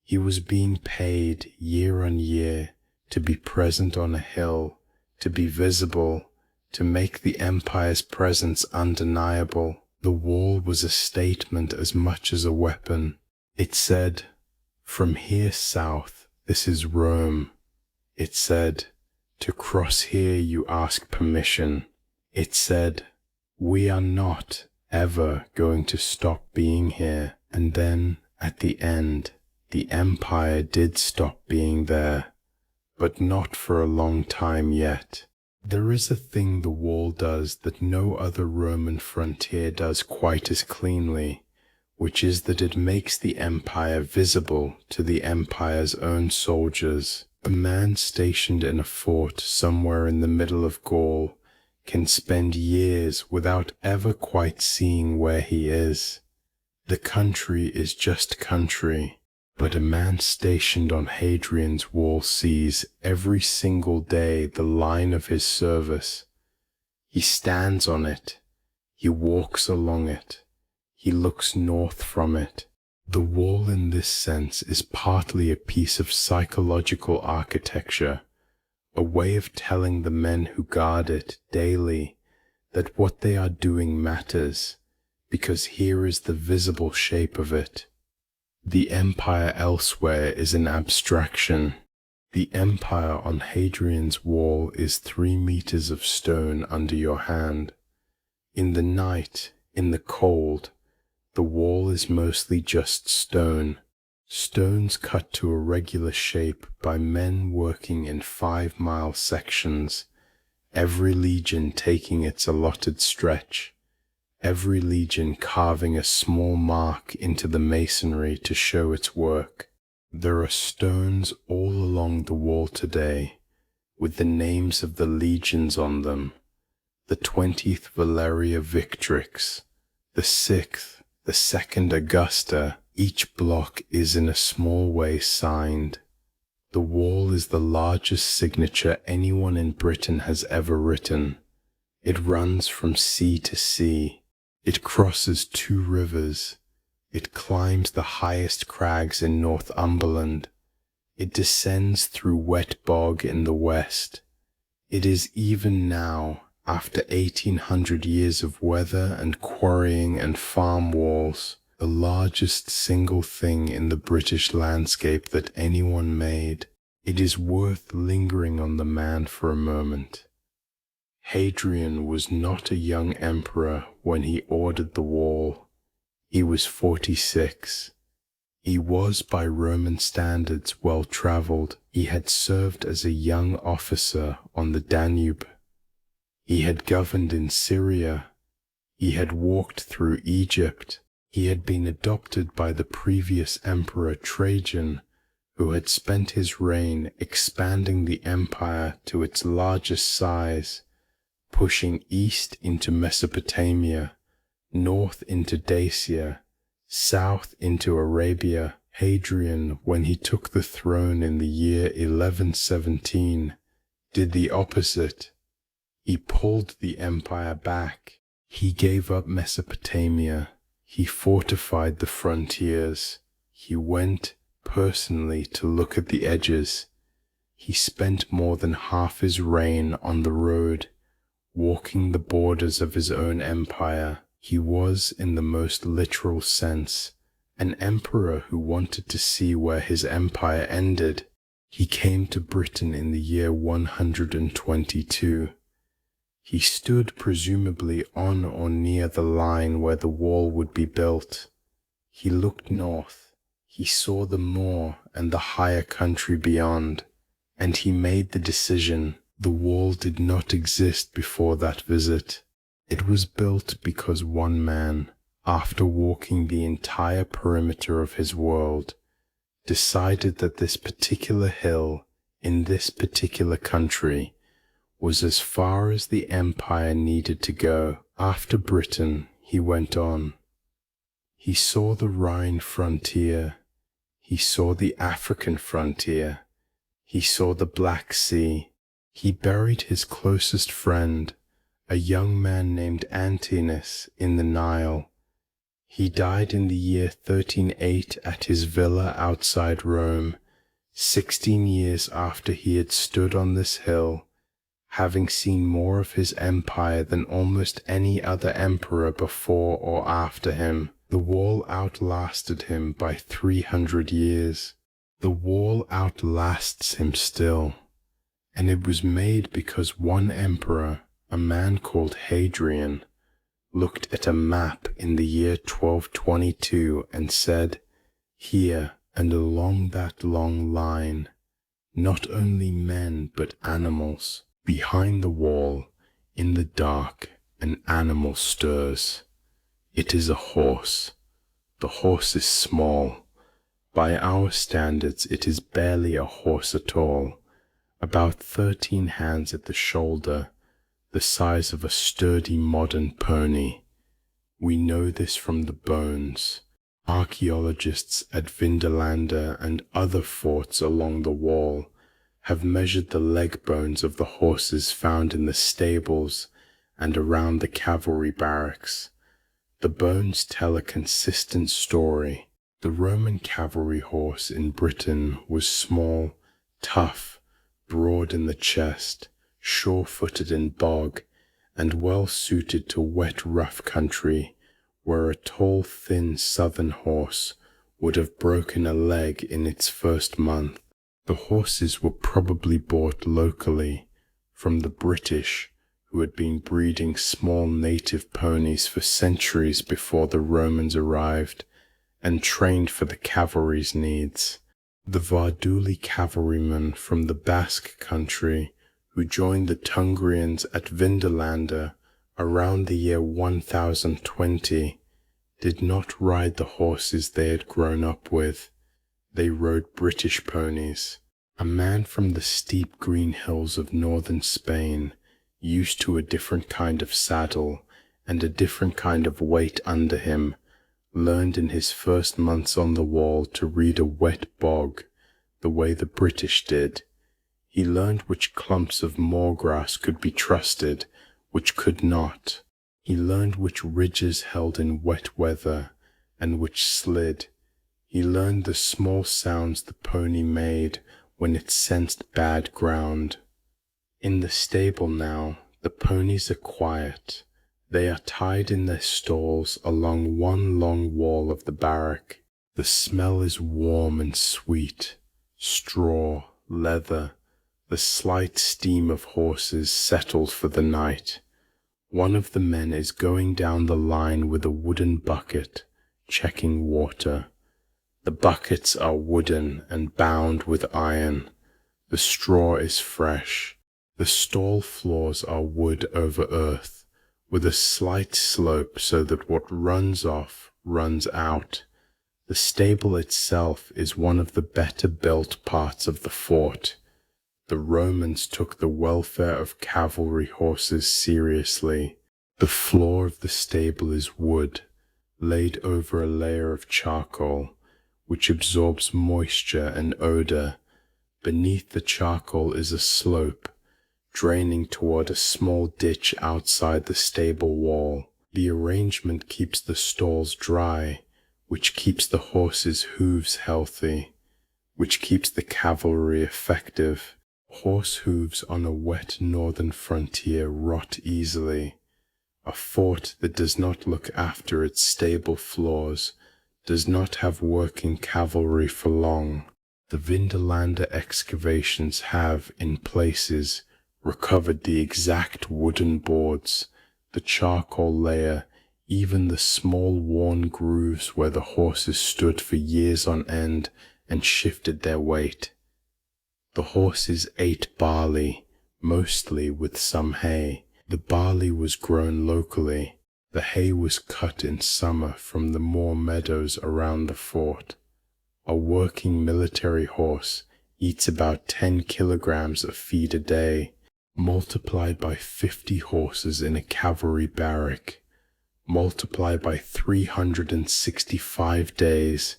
He was being paid year on year to be present on a hill, to be visible, to make the empire's presence undeniable. The wall was a statement as much as a weapon. It said, "From here south, this is Rome." It said, "To cross here you ask permission." It said, "We are not ever going to stop being here." And then, at the end, the empire did stop being there, but not for a long time yet. There is a thing the wall does that no other Roman frontier does quite as cleanly, which is that it makes the empire visible to the empire's own soldiers. A man stationed in a fort somewhere in the middle of Gaul can spend years without ever quite seeing where he is. The country is just country, but a man stationed on Hadrian's wall sees every single day the line of his service. He stands on it. He walks along it. He looks north from it. The wall in this sense is partly a piece of psychological architecture, a way of telling the men who guard it daily that what they are doing matters, because here is the visible shape of it. The empire elsewhere is an abstraction. The empire on Hadrian's wall is 3 meters of stone under your hand. In the night, in the cold, the wall is mostly just stone. Stones cut to a regular shape by men working in 5-mile sections, every legion taking its allotted stretch, every legion carving a small mark into the masonry to show its work. There are stones all along the wall today, with the names of the legions on them, the 20th Valeria Victrix, the 6th, the 2nd Augusta. Each block is in a small way signed. The wall is the largest signature anyone in Britain has ever written. It runs from sea to sea. It crosses 2 rivers. It climbs the highest crags in Northumberland. It descends through wet bog in the west. It is even now, after 1800 years of weather and quarrying and farm walls, the largest single thing in the British landscape that anyone made. It is worth lingering on the man for a moment. Hadrian was not a young emperor when he ordered the wall. He was 46. He was, by Roman standards, well-travelled. He had served as a young officer on the Danube. He had governed in Syria. He had walked through Egypt. He had been adopted by the previous emperor Trajan, who had spent his reign expanding the empire to its largest size, pushing east into Mesopotamia, north into Dacia, south into Arabia. Hadrian, when he took the throne in the year 1117, did the opposite. He pulled the empire back. He gave up Mesopotamia. He fortified the frontiers. He went personally to look at the edges. He spent more than half his reign on the road, walking the borders of his own empire. He was, in the most literal sense, an emperor who wanted to see where his empire ended. He came to Britain in the year 122. He stood presumably on or near the line where the wall would be built. He looked north. He saw the moor and the higher country beyond, and he made the decision. The wall did not exist before that visit. It was built because one man, after walking the entire perimeter of his world, decided that this particular hill in this particular country was as far as the empire needed to go. After Britain, he went on. He saw the Rhine frontier. He saw the African frontier. He saw the Black Sea. He buried his closest friend, a young man named Antinous, in the Nile. He died in the year 1308 at his villa outside Rome, 16 years after he had stood on this hill, having seen more of his empire than almost any other emperor before or after him. The wall outlasted him by 300 years. The wall outlasts him still, and it was made because one emperor, a man called Hadrian, looked at a map in the year 1222 and said, "Here and along that long line, not only men but animals. Behind the wall, in the dark, an animal stirs. It is a horse. The horse is small. By our standards, it is barely a horse at all, about 13 hands at the shoulder, the size of a sturdy modern pony. We know this from the bones. Archaeologists at Vindolanda and other forts along the wall have measured the leg bones of the horses found in the stables and around the cavalry barracks. The bones tell a consistent story. The Roman cavalry horse in Britain was small, tough, broad in the chest, sure-footed in bog, and well suited to wet, rough country, where a tall, thin southern horse would have broken a leg in its first month. The horses were probably bought locally from the British, who had been breeding small native ponies for centuries before the Romans arrived, and trained for the cavalry's needs. The Varduli cavalrymen from the Basque country, who joined the Tungrians at Vindolanda around the year 1020, did not ride the horses they had grown up with. They rode British ponies. A man from the steep green hills of northern Spain, used to a different kind of saddle and a different kind of weight under him, learned in his first months on the wall to read a wet bog the way the British did. He learned which clumps of moor grass could be trusted, which could not. He learned which ridges held in wet weather and which slid. He learned the small sounds the pony made when it sensed bad ground. In the stable now, the ponies are quiet. They are tied in their stalls along one long wall of the barrack. The smell is warm and sweet. Straw, leather, the slight steam of horses settled for the night. One of the men is going down the line with a wooden bucket, checking water. The buckets are wooden and bound with iron. The straw is fresh. The stall floors are wood over earth, with a slight slope so that what runs off runs out. The stable itself is one of the better built parts of the fort. The Romans took the welfare of cavalry horses seriously. The floor of the stable is wood, laid over a layer of charcoal, which absorbs moisture and odor. Beneath the charcoal is a slope, draining toward a small ditch outside the stable wall. The arrangement keeps the stalls dry, which keeps the horses' hooves healthy, which keeps the cavalry effective. Horse hooves on a wet northern frontier rot easily. A fort that does not look after its stable floors does not have working cavalry for long. The Vindelander excavations have, in places, recovered the exact wooden boards, the charcoal layer, even the small worn grooves where the horses stood for years on end and shifted their weight. The horses ate barley, mostly with some hay. The barley was grown locally. The hay was cut in summer from the moor meadows around the fort. A working military horse eats about 10 kilograms of feed a day, multiplied by 50 horses in a cavalry barrack, multiplied by 365 days,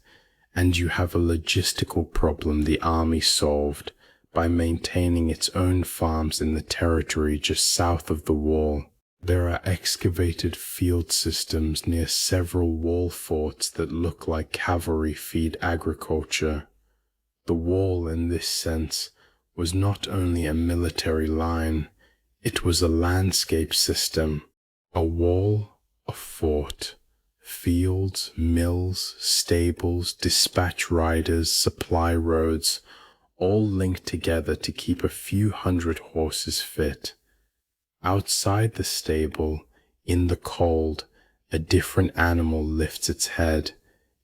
and you have a logistical problem the army solved by maintaining its own farms in the territory just south of the wall. There are excavated field systems near several wall forts that look like cavalry feed agriculture. The wall, in this sense, was not only a military line, it was a landscape system. A wall, a fort, fields, mills, stables, dispatch riders, supply roads, all linked together to keep a few hundred horses fit. Outside the stable, in the cold, a different animal lifts its head.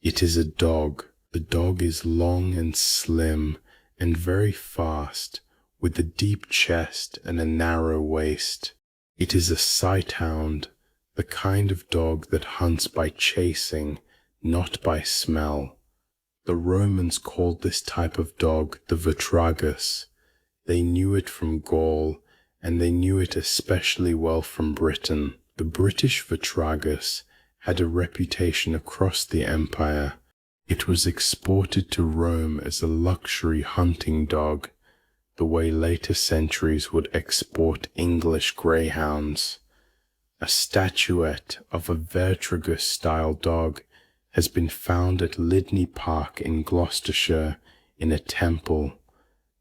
It is a dog. The dog is long and slim and very fast, with a deep chest and a narrow waist. It is a sighthound, the kind of dog that hunts by chasing, not by smell. The Romans called this type of dog the Vitragus. They knew it from Gaul, and they knew it especially well from Britain. The British Vitragus had a reputation across the empire. It was exported to Rome as a luxury hunting dog, the way later centuries would export English greyhounds. A statuette of a Vitragus-style dog has been found at Lydney Park in Gloucestershire in a temple.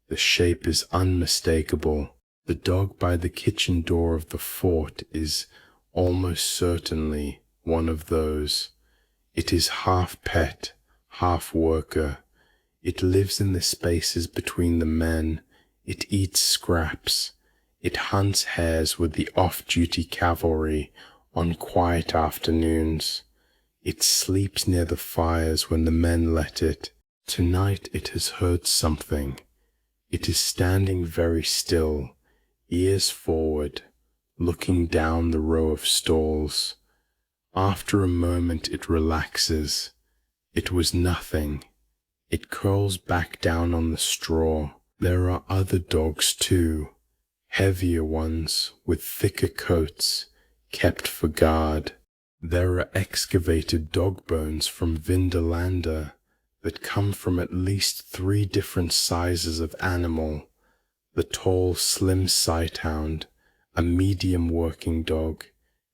The shape is unmistakable. The dog by the kitchen door of the fort is almost certainly one of those. It is half pet, half worker. It lives in the spaces between the men. It eats scraps. It hunts hares with the off-duty cavalry on quiet afternoons. It sleeps near the fires when the men let it. Tonight it has heard something. It is standing very still, ears forward, looking down the row of stalls. After a moment it relaxes. It was nothing. It curls back down on the straw. There are other dogs too, heavier ones with thicker coats, kept for guard. There are excavated dog bones from Vindelander that come from at least 3 different sizes of animal: the tall, slim sighthound, a medium working dog,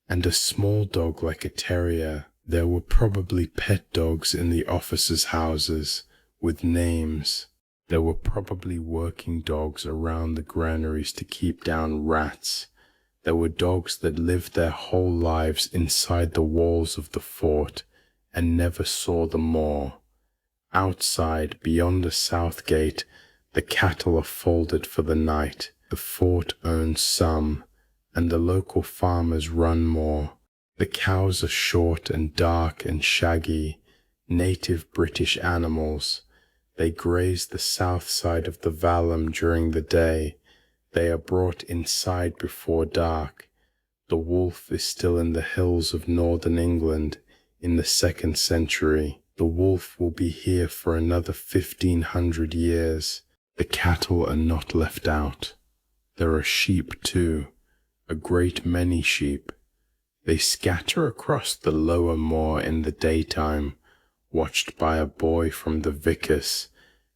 and a small dog like a terrier. There were probably pet dogs in the officers' houses with names. There were probably working dogs around the granaries to keep down rats. There were dogs that lived their whole lives inside the walls of the fort and never saw the moor. Outside, beyond the south gate, the cattle are folded for the night. The fort owns some, and the local farmers run more. The cows are short and dark and shaggy, native British animals. They graze the south side of the vallum during the day. They are brought inside before dark. The wolf is still in the hills of northern England in the 2nd century. The wolf will be here for another 1500 years. The cattle are not left out. There are sheep too, a great many sheep. They scatter across the lower moor in the daytime, watched by a boy from the vicar's,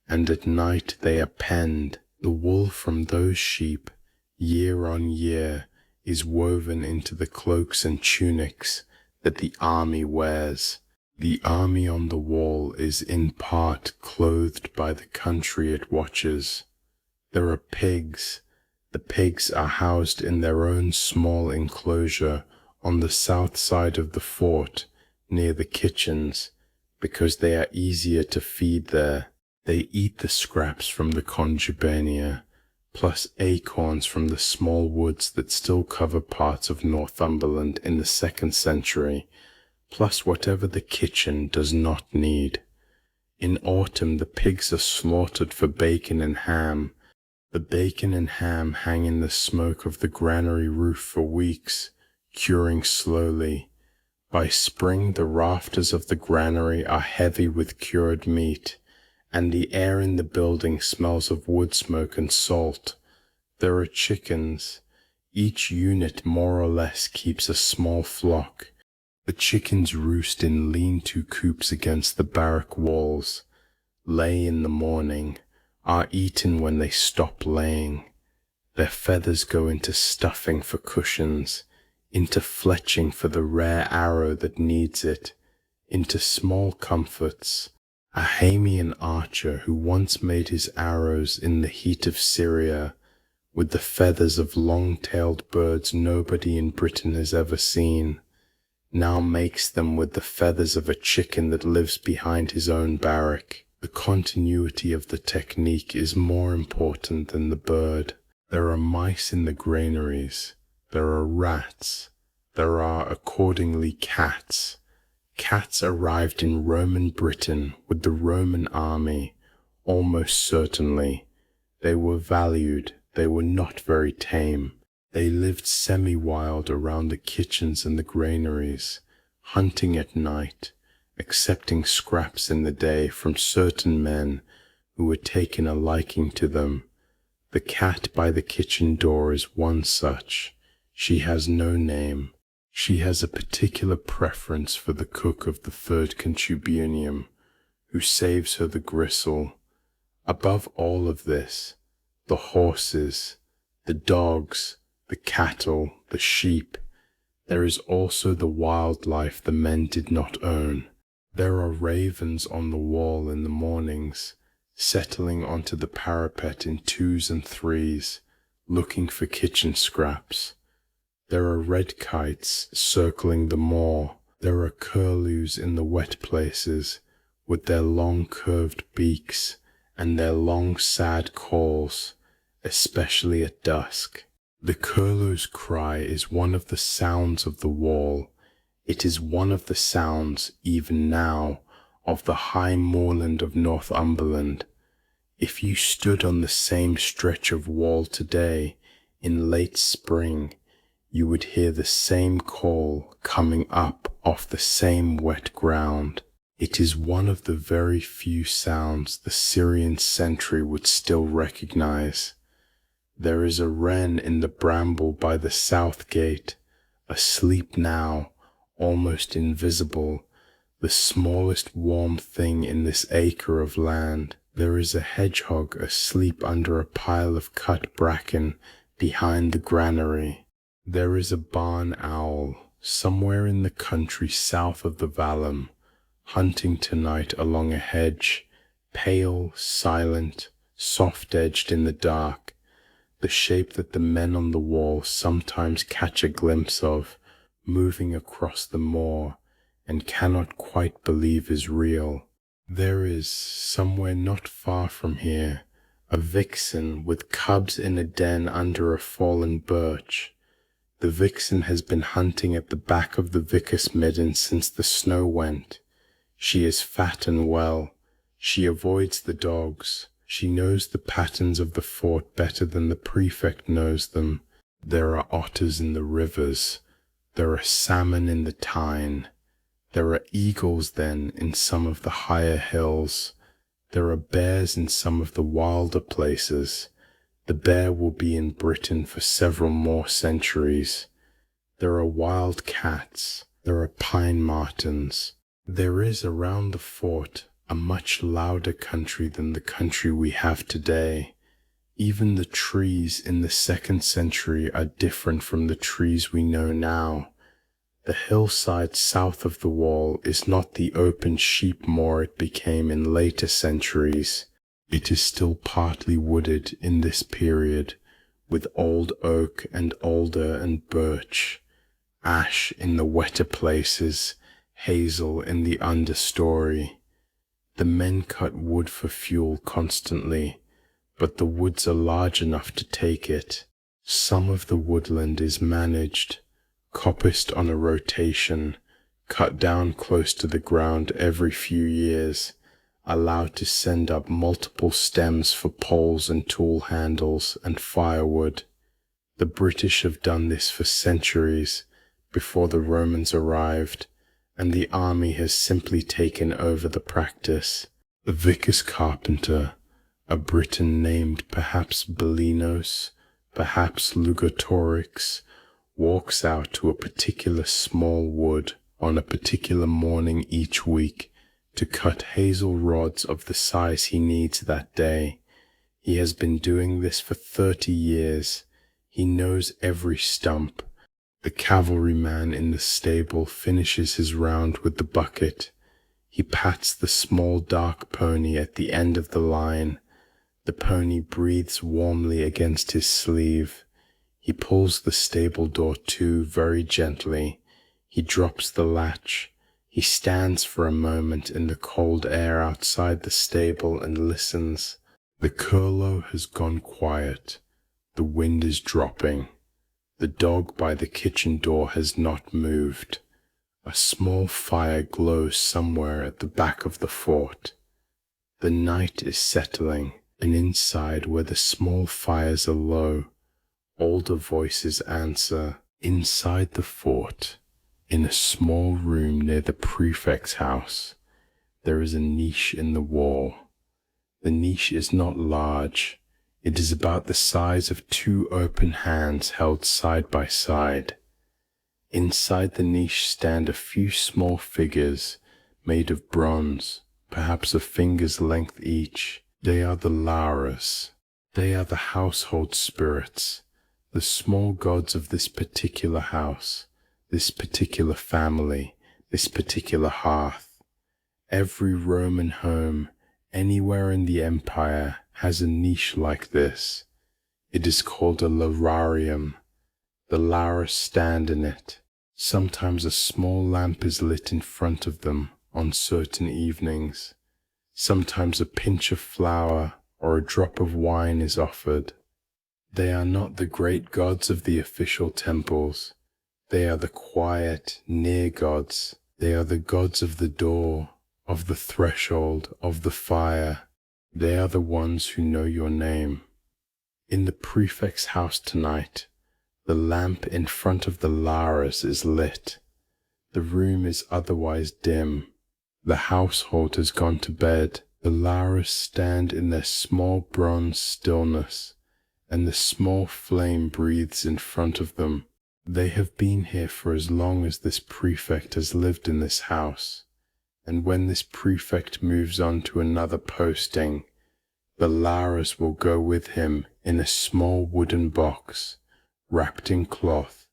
and at night they are penned. The wool from those sheep, year on year, is woven into the cloaks and tunics that the army wears. The army on the wall is in part clothed by the country it watches. There are pigs. The pigs are housed in their own small enclosure on the south side of the fort, near the kitchens, because they are easier to feed there. They eat the scraps from the conjubania, plus acorns from the small woods that still cover parts of Northumberland in the 2nd century, plus whatever the kitchen does not need. In autumn the pigs are slaughtered for bacon and ham. The bacon and ham hang in the smoke of the granary roof for weeks, curing slowly. By spring the rafters of the granary are heavy with cured meat, and the air in the building smells of wood smoke and salt. There are chickens. Each unit more or less keeps a small flock. The chickens roost in lean-to coops against the barrack walls, lay in the morning, are eaten when they stop laying. Their feathers go into stuffing for cushions, into fletching for the rare arrow that needs it, into small comforts. A Hamian archer who once made his arrows in the heat of Syria with the feathers of long-tailed birds nobody in Britain has ever seen, now makes them with the feathers of a chicken that lives behind his own barrack. The continuity of the technique is more important than the bird. There are mice in the granaries. There are rats. There are accordingly cats. Cats arrived in Roman Britain with the Roman army, almost certainly. They were valued. They were not very tame. They lived semi-wild around the kitchens and the granaries, hunting at night, accepting scraps in the day from certain men who had taken a liking to them. The cat by the kitchen door is one such. She has no name. She has a particular preference for the cook of the 3rd contubianium, who saves her the gristle. Above all of this, the horses, the dogs, the cattle, the sheep, there is also the wildlife the men did not own. There are ravens on the wall in the mornings, settling onto the parapet in 2s and 3s, looking for kitchen scraps. There are red kites circling the moor. There are curlews in the wet places, with their long curved beaks and their long sad calls, especially at dusk. The curlew's cry is one of the sounds of the wall. It is one of the sounds, even now, of the high moorland of Northumberland. If you stood on the same stretch of wall today, in late spring, you would hear the same call coming up off the same wet ground. It is one of the very few sounds the Syrian sentry would still recognize. There is a wren in the bramble by the south gate, asleep now, almost invisible, the smallest warm thing in this acre of land. There is a hedgehog asleep under a pile of cut bracken behind the granary. There is a barn owl somewhere in the country south of the vallum, hunting tonight along a hedge, pale, silent, soft-edged in the dark, the shape that the men on the wall sometimes catch a glimpse of, moving across the moor, and cannot quite believe is real. There is, somewhere not far from here, a vixen with cubs in a den under a fallen birch. The vixen has been hunting at the back of the vicar's midden since the snow went. She is fat and well. She avoids the dogs. She knows the patterns of the fort better than the prefect knows them. There are otters in the rivers. There are salmon in the Tyne. There are eagles then in some of the higher hills. There are bears in some of the wilder places. The bear will be in Britain for several more centuries. There are wild cats. There are pine martens. There is around the fort a much louder country than the country we have today. Even the trees in the 2nd century are different from the trees we know now. The hillside south of the wall is not the open sheep moor it became in later centuries. It is still partly wooded in this period, with old oak and alder and birch, ash in the wetter places, hazel in the understory. The men cut wood for fuel constantly, but the woods are large enough to take it. Some of the woodland is managed, coppiced on a rotation, cut down close to the ground every few years, allowed to send up multiple stems for poles and tool handles and firewood. The British have done this for centuries before the Romans arrived, and the army has simply taken over the practice. The vicar's carpenter, a Briton named perhaps Bellinos, perhaps Lugatorix, walks out to a particular small wood on a particular morning each week to cut hazel rods of the size he needs that day. He has been doing this for 30 years. He knows every stump. The cavalryman in the stable finishes his round with the bucket. He pats the small dark pony at the end of the line. The pony breathes warmly against his sleeve. He pulls the stable door to very gently. He drops the latch. He stands for a moment in the cold air outside the stable and listens. The curlew has gone quiet. The wind is dropping. The dog by the kitchen door has not moved. A small fire glows somewhere at the back of the fort. The night is settling, and inside where the small fires are low, older voices answer. Inside the fort, in a small room near the prefect's house, there is a niche in the wall. The niche is not large. It is about the size of 2 open hands held side by side. Inside the niche stand a few small figures made of bronze, perhaps a finger's length each. They are the Lares. They are the household spirits, the small gods of this particular house, this particular family, this particular hearth. Every Roman home, anywhere in the empire, has a niche like this. It is called a lararium. The Lares stand in it. Sometimes a small lamp is lit in front of them on certain evenings. Sometimes a pinch of flour or a drop of wine is offered. They are not the great gods of the official temples. They are the quiet, near gods. They are the gods of the door, of the threshold, of the fire. They are the ones who know your name. In the prefect's house tonight, the lamp in front of the Lares is lit. The room is otherwise dim. The household has gone to bed. The Lares stand in their small bronze stillness, and the small flame breathes in front of them. They have been here for as long as this prefect has lived in this house, and when this prefect moves on to another posting, the Lares will go with him in a small wooden box, wrapped in cloth,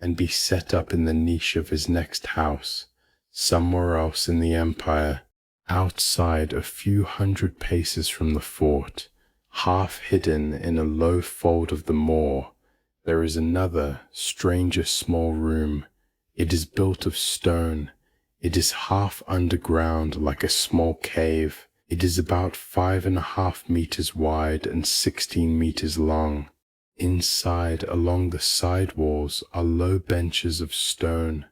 and be set up in the niche of his next house, somewhere else in the empire. Outside, a few hundred paces from the fort, half hidden in a low fold of the moor, there is another, stranger small room. It is built of stone. It is half underground like a small cave. It is about 5.5 meters wide and 16 meters long. Inside, along the side walls, are low benches of stone.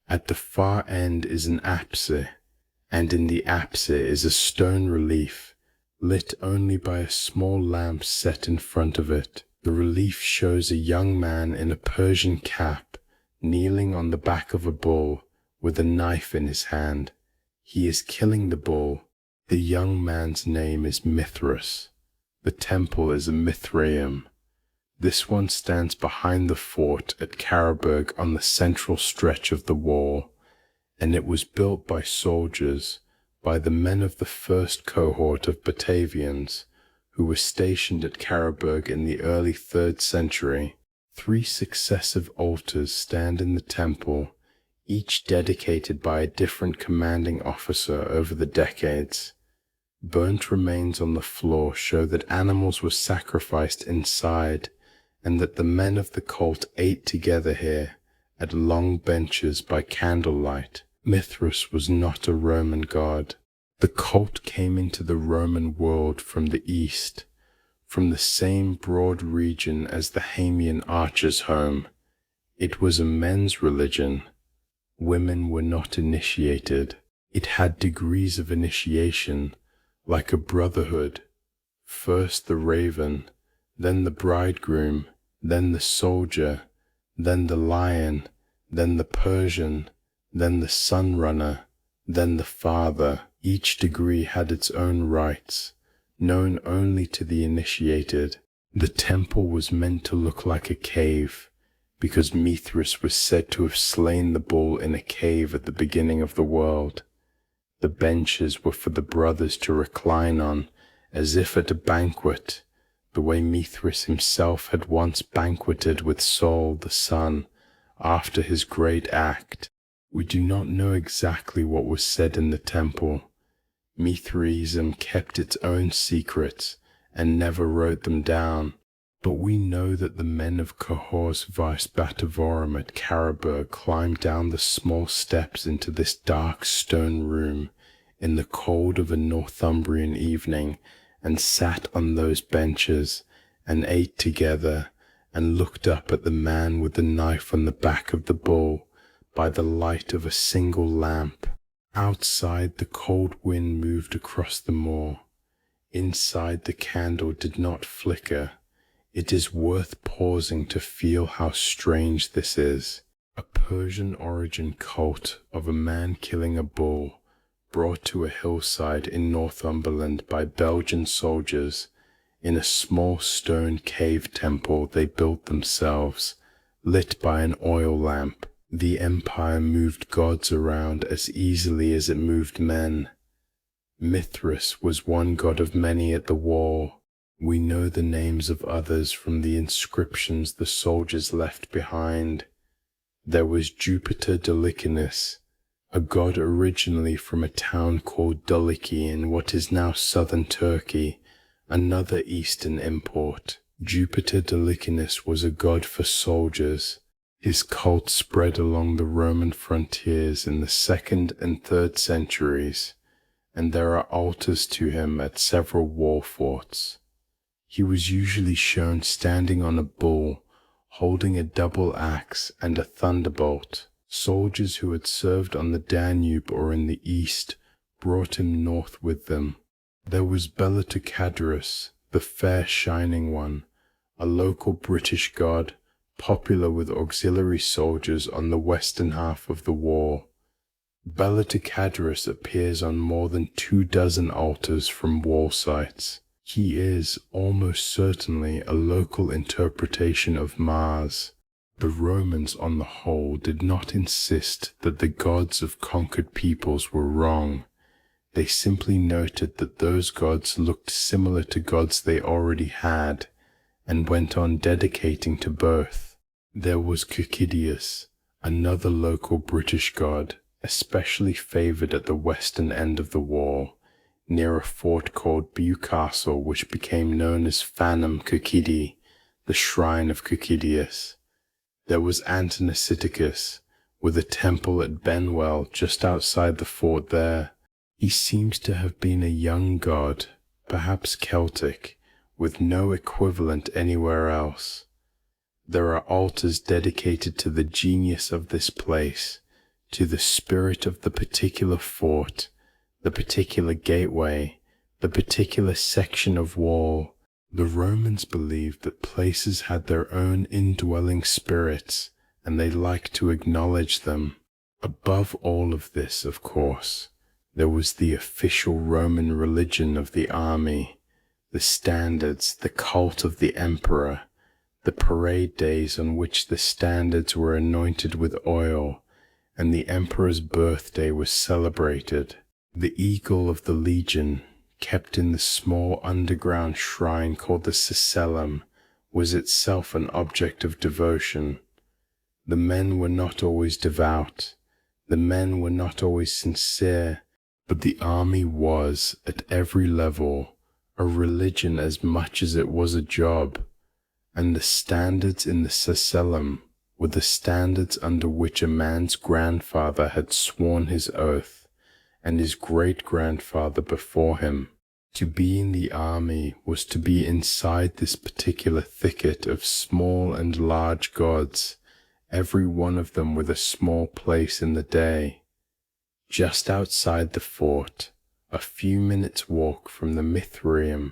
At the far end is an apse, and in the apse is a stone relief, lit only by a small lamp set in front of it. The relief shows a young man in a Persian cap, kneeling on the back of a bull, with a knife in his hand. He is killing the bull. The young man's name is Mithras. The temple is a Mithraeum. This one stands behind the fort at Carraburg on the central stretch of the wall, and it was built by soldiers, by the men of the first cohort of Batavians, who were stationed at Carraburg in the early 3rd century. 3 successive altars stand in the temple, each dedicated by a different commanding officer over the decades. Burnt remains on the floor show that animals were sacrificed inside, and that the men of the cult ate together here, at long benches by candlelight. Mithras was not a Roman god. The cult came into the Roman world from the east, from the same broad region as the Hamian archer's home. It was a men's religion. Women were not initiated. It had degrees of initiation, like a brotherhood. First the raven, then the bridegroom, then the soldier, then the lion, then the Persian, then the sunrunner, then the father. Each degree had its own rites, known only to the initiated. The temple was meant to look like a cave, because Mithras was said to have slain the bull in a cave at the beginning of the world. The benches were for the brothers to recline on, as if at a banquet, the way Mithras himself had once banqueted with Sol the sun after his great act. We do not know exactly what was said in the temple. Mithraism kept its own secrets and never wrote them down, but we know that the men of Cohors Vice Batavorum at Carraburg climbed down the small steps into this dark stone room in the cold of a Northumbrian evening, and sat on those benches, and ate together, and looked up at the man with the knife on the back of the bull, by the light of a single lamp. Outside, the cold wind moved across the moor. Inside, the candle did not flicker. It is worth pausing to feel how strange this is. A Persian origin cult of a man killing a bull, brought to a hillside in Northumberland by Belgian soldiers, in a small stone cave temple they built themselves, lit by an oil lamp. The empire moved gods around as easily as it moved men. Mithras was one god of many at the wall. We know the names of others from the inscriptions the soldiers left behind. There was Jupiter Dolicanus, a god originally from a town called Dulichi in what is now southern Turkey, another eastern import. Jupiter Dolicanus was a god for soldiers. His cult spread along the Roman frontiers in the 2nd and 3rd centuries, and there are altars to him at several wall forts. He was usually shown standing on a bull, holding a double axe and a thunderbolt. Soldiers who had served on the Danube or in the east brought him north with them. There was Belitocadrus, the fair shining one, a local British god, popular with auxiliary soldiers on the western half of the wall. Belitocadrus appears on more than 24 altars from wall sites. He is almost certainly a local interpretation of Mars. The Romans on the whole did not insist that the gods of conquered peoples were wrong. They simply noted that those gods looked similar to gods they already had, and went on dedicating to both. There was Cucidius, another local British god, especially favoured at the western end of the wall, near a fort called Bewcastle, which became known as Fanum Cucidii, the shrine of Cucidius. There was Antoniciticus, with a temple at Benwell just outside the fort there. He seems to have been a young god, perhaps Celtic, with no equivalent anywhere else. There are altars dedicated to the genius of this place, to the spirit of the particular fort, the particular gateway, the particular section of wall. The Romans believed that places had their own indwelling spirits, and they liked to acknowledge them. Above all of this, of course, there was the official Roman religion of the army, the standards, the cult of the emperor, the parade days on which the standards were anointed with oil, and the emperor's birthday was celebrated. The eagle of the legion, kept in the small underground shrine called the Cicellum, was itself an object of devotion. The men were not always devout, the men were not always sincere, but the army was, at every level, a religion as much as it was a job, and the standards in the Cicellum were the standards under which a man's grandfather had sworn his oath, and his great-grandfather before him. To be in the army was to be inside this particular thicket of small and large gods, every one of them with a small place in the day. Just outside the fort, a few minutes' walk from the Mithraeum,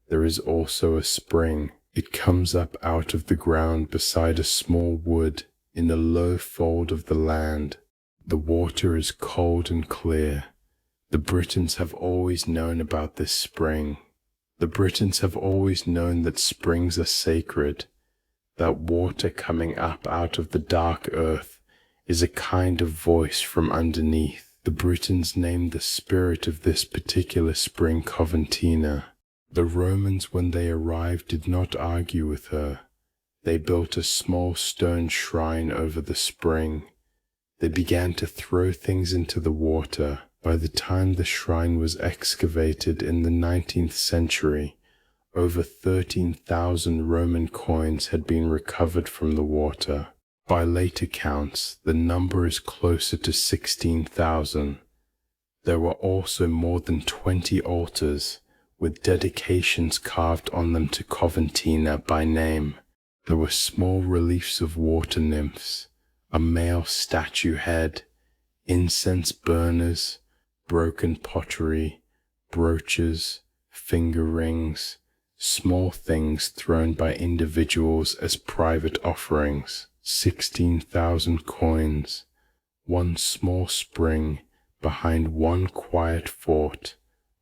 there is also a spring. It comes up out of the ground beside a small wood in a low fold of the land. The water is cold and clear. The Britons have always known about this spring. The Britons have always known that springs are sacred, that water coming up out of the dark earth is a kind of voice from underneath. The Britons named the spirit of this particular spring Coventina. The Romans, when they arrived, did not argue with her. They built a small stone shrine over the spring. They began to throw things into the water. By the time the shrine was excavated in the 19th century, over 13,000 Roman coins had been recovered from the water. By later counts, the number is closer to 16,000. There were also more than 20 altars, with dedications carved on them to Coventina by name. There were small reliefs of water nymphs, a male statue head, incense burners, broken pottery, brooches, finger rings, small things thrown by individuals as private offerings, 16,000 coins, one small spring behind one quiet fort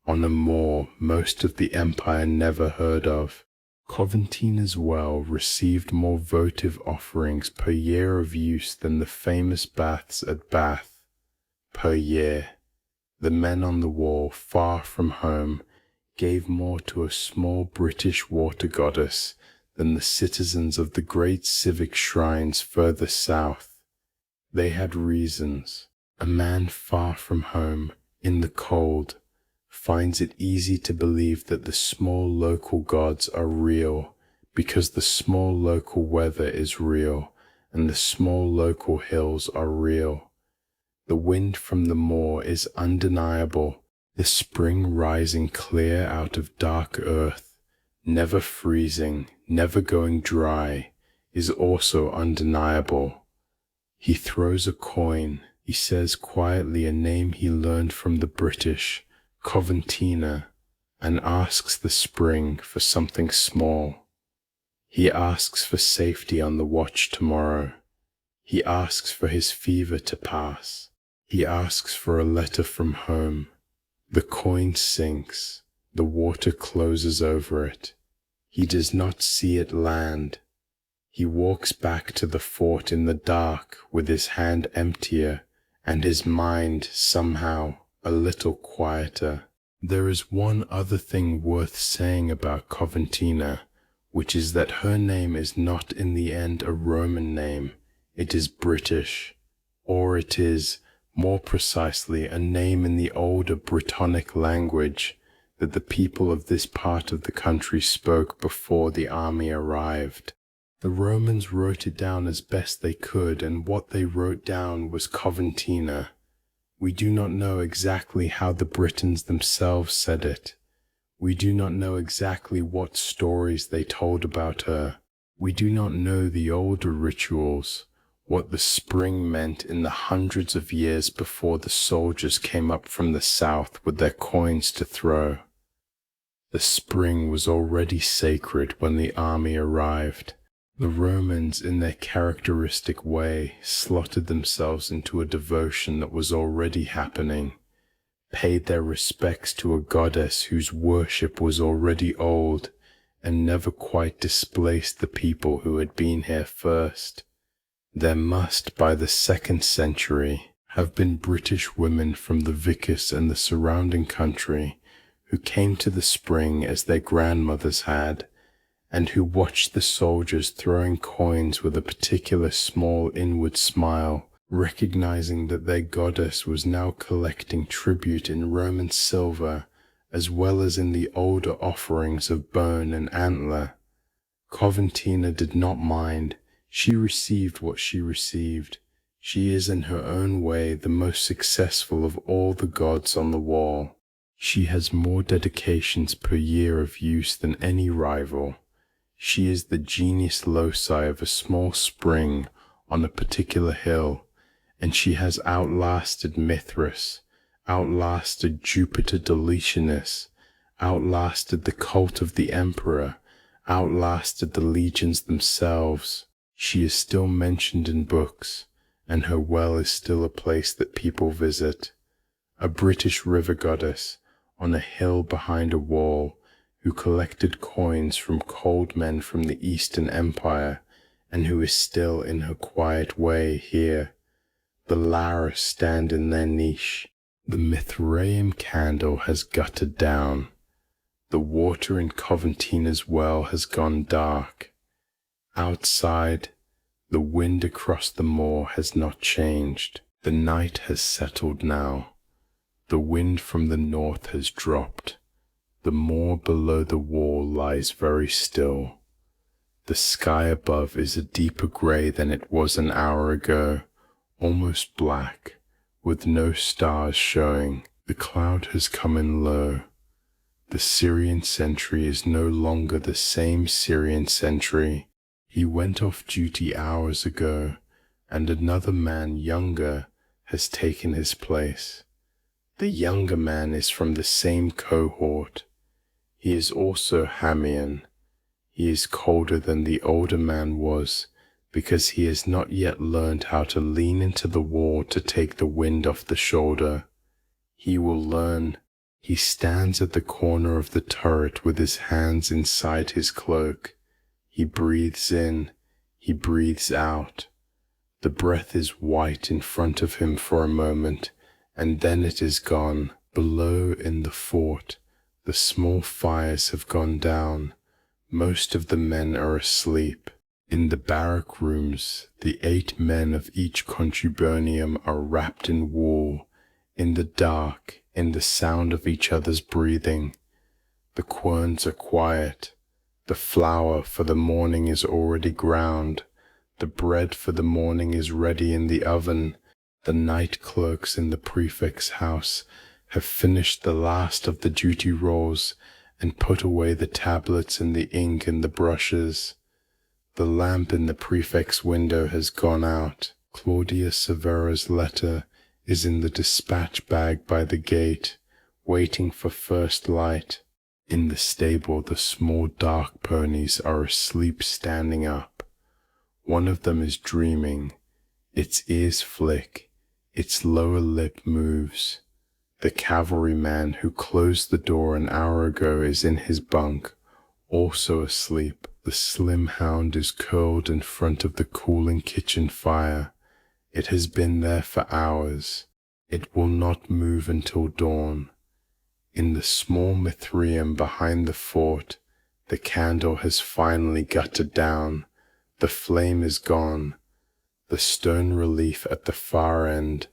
on a moor most of the empire never heard of. Coventina's well received more votive offerings per year of use than the famous baths at Bath per year. The men on the wall, far from home, gave more to a small British water goddess than the citizens of the great civic shrines further south. They had reasons. A man far from home, in the cold, finds it easy to believe that the small local gods are real, because the small local weather is real, and the small local hills are real. The wind from the moor is undeniable. The spring rising clear out of dark earth, never freezing, never going dry, is also undeniable. He throws a coin. He says quietly a name he learned from the British, Coventina, and asks the spring for something small. He asks for safety on the watch tomorrow. He asks for his fever to pass. He asks for a letter from home. The coin sinks. The water closes over it. He does not see it land. He walks back to the fort in the dark with his hand emptier and his mind somehow a little quieter. There is one other thing worth saying about Coventina, which is that her name is not in the end a Roman name, it is British, or it is, more precisely, a name in the older Brittonic language that the people of this part of the country spoke before the army arrived. The Romans wrote it down as best they could, and what they wrote down was Coventina. We do not know exactly how the Britons themselves said it. We do not know exactly what stories they told about her. We do not know the older rituals, what the spring meant in the hundreds of years before the soldiers came up from the south with their coins to throw. The spring was already sacred when the army arrived. The Romans, in their characteristic way, slotted themselves into a devotion that was already happening, paid their respects to a goddess whose worship was already old and never quite displaced the people who had been here first. There must, by the 2nd century, have been British women from the Vicus and the surrounding country who came to the spring as their grandmothers had, and who watched the soldiers throwing coins with a particular small inward smile, recognizing that their goddess was now collecting tribute in Roman silver as well as in the older offerings of bone and antler. Coventina did not mind. She received what she received. She is in her own way the most successful of all the gods on the wall. She has more dedications per year of use than any rival. She is the genius loci of a small spring on a particular hill, and she has outlasted Mithras, outlasted Jupiter Doletianus, outlasted the cult of the emperor, outlasted the legions themselves. She is still mentioned in books, and her well is still a place that people visit. A British river goddess on a hill behind a wall, who collected coins from cold men from the Eastern Empire, and who is still in her quiet way here. The Lares stand in their niche. The Mithraeum candle has guttered down. The water in Coventina's well has gone dark. Outside, the wind across the moor has not changed. The night has settled now. The wind from the north has dropped. The moor below the wall lies very still. The sky above is a deeper grey than it was an hour ago, almost black, with no stars showing. The cloud has come in low. The Syrian sentry is no longer the same Syrian sentry. He went off duty hours ago, and another man younger has taken his place. The younger man is from the same cohort. He is also Hadrian. He is colder than the older man was, because he has not yet learned how to lean into the wall to take the wind off the shoulder. He will learn. He stands at the corner of the turret with his hands inside his cloak. He breathes in. He breathes out. The breath is white in front of him for a moment, and then it is gone. Below in the fort, the small fires have gone down. Most of the men are asleep. In the barrack rooms, the 8 men of each contubernium are wrapped in wool, in the dark, in the sound of each other's breathing. The querns are quiet. The flour for the morning is already ground. The bread for the morning is ready in the oven. The night clerks in the prefect's house have finished the last of the duty rolls and put away the tablets and the ink and the brushes. The lamp in the prefect's window has gone out. Claudia Severa's letter is in the dispatch bag by the gate, waiting for first light. In the stable, the small dark ponies are asleep standing up. One of them is dreaming. Its ears flick. Its lower lip moves. The cavalryman who closed the door an hour ago is in his bunk, also asleep. The slim hound is curled in front of the cooling kitchen fire. It has been there for hours. It will not move until dawn. In the small Mithraeum behind the fort, The candle has finally guttered down. The flame is gone. The stone relief at the far end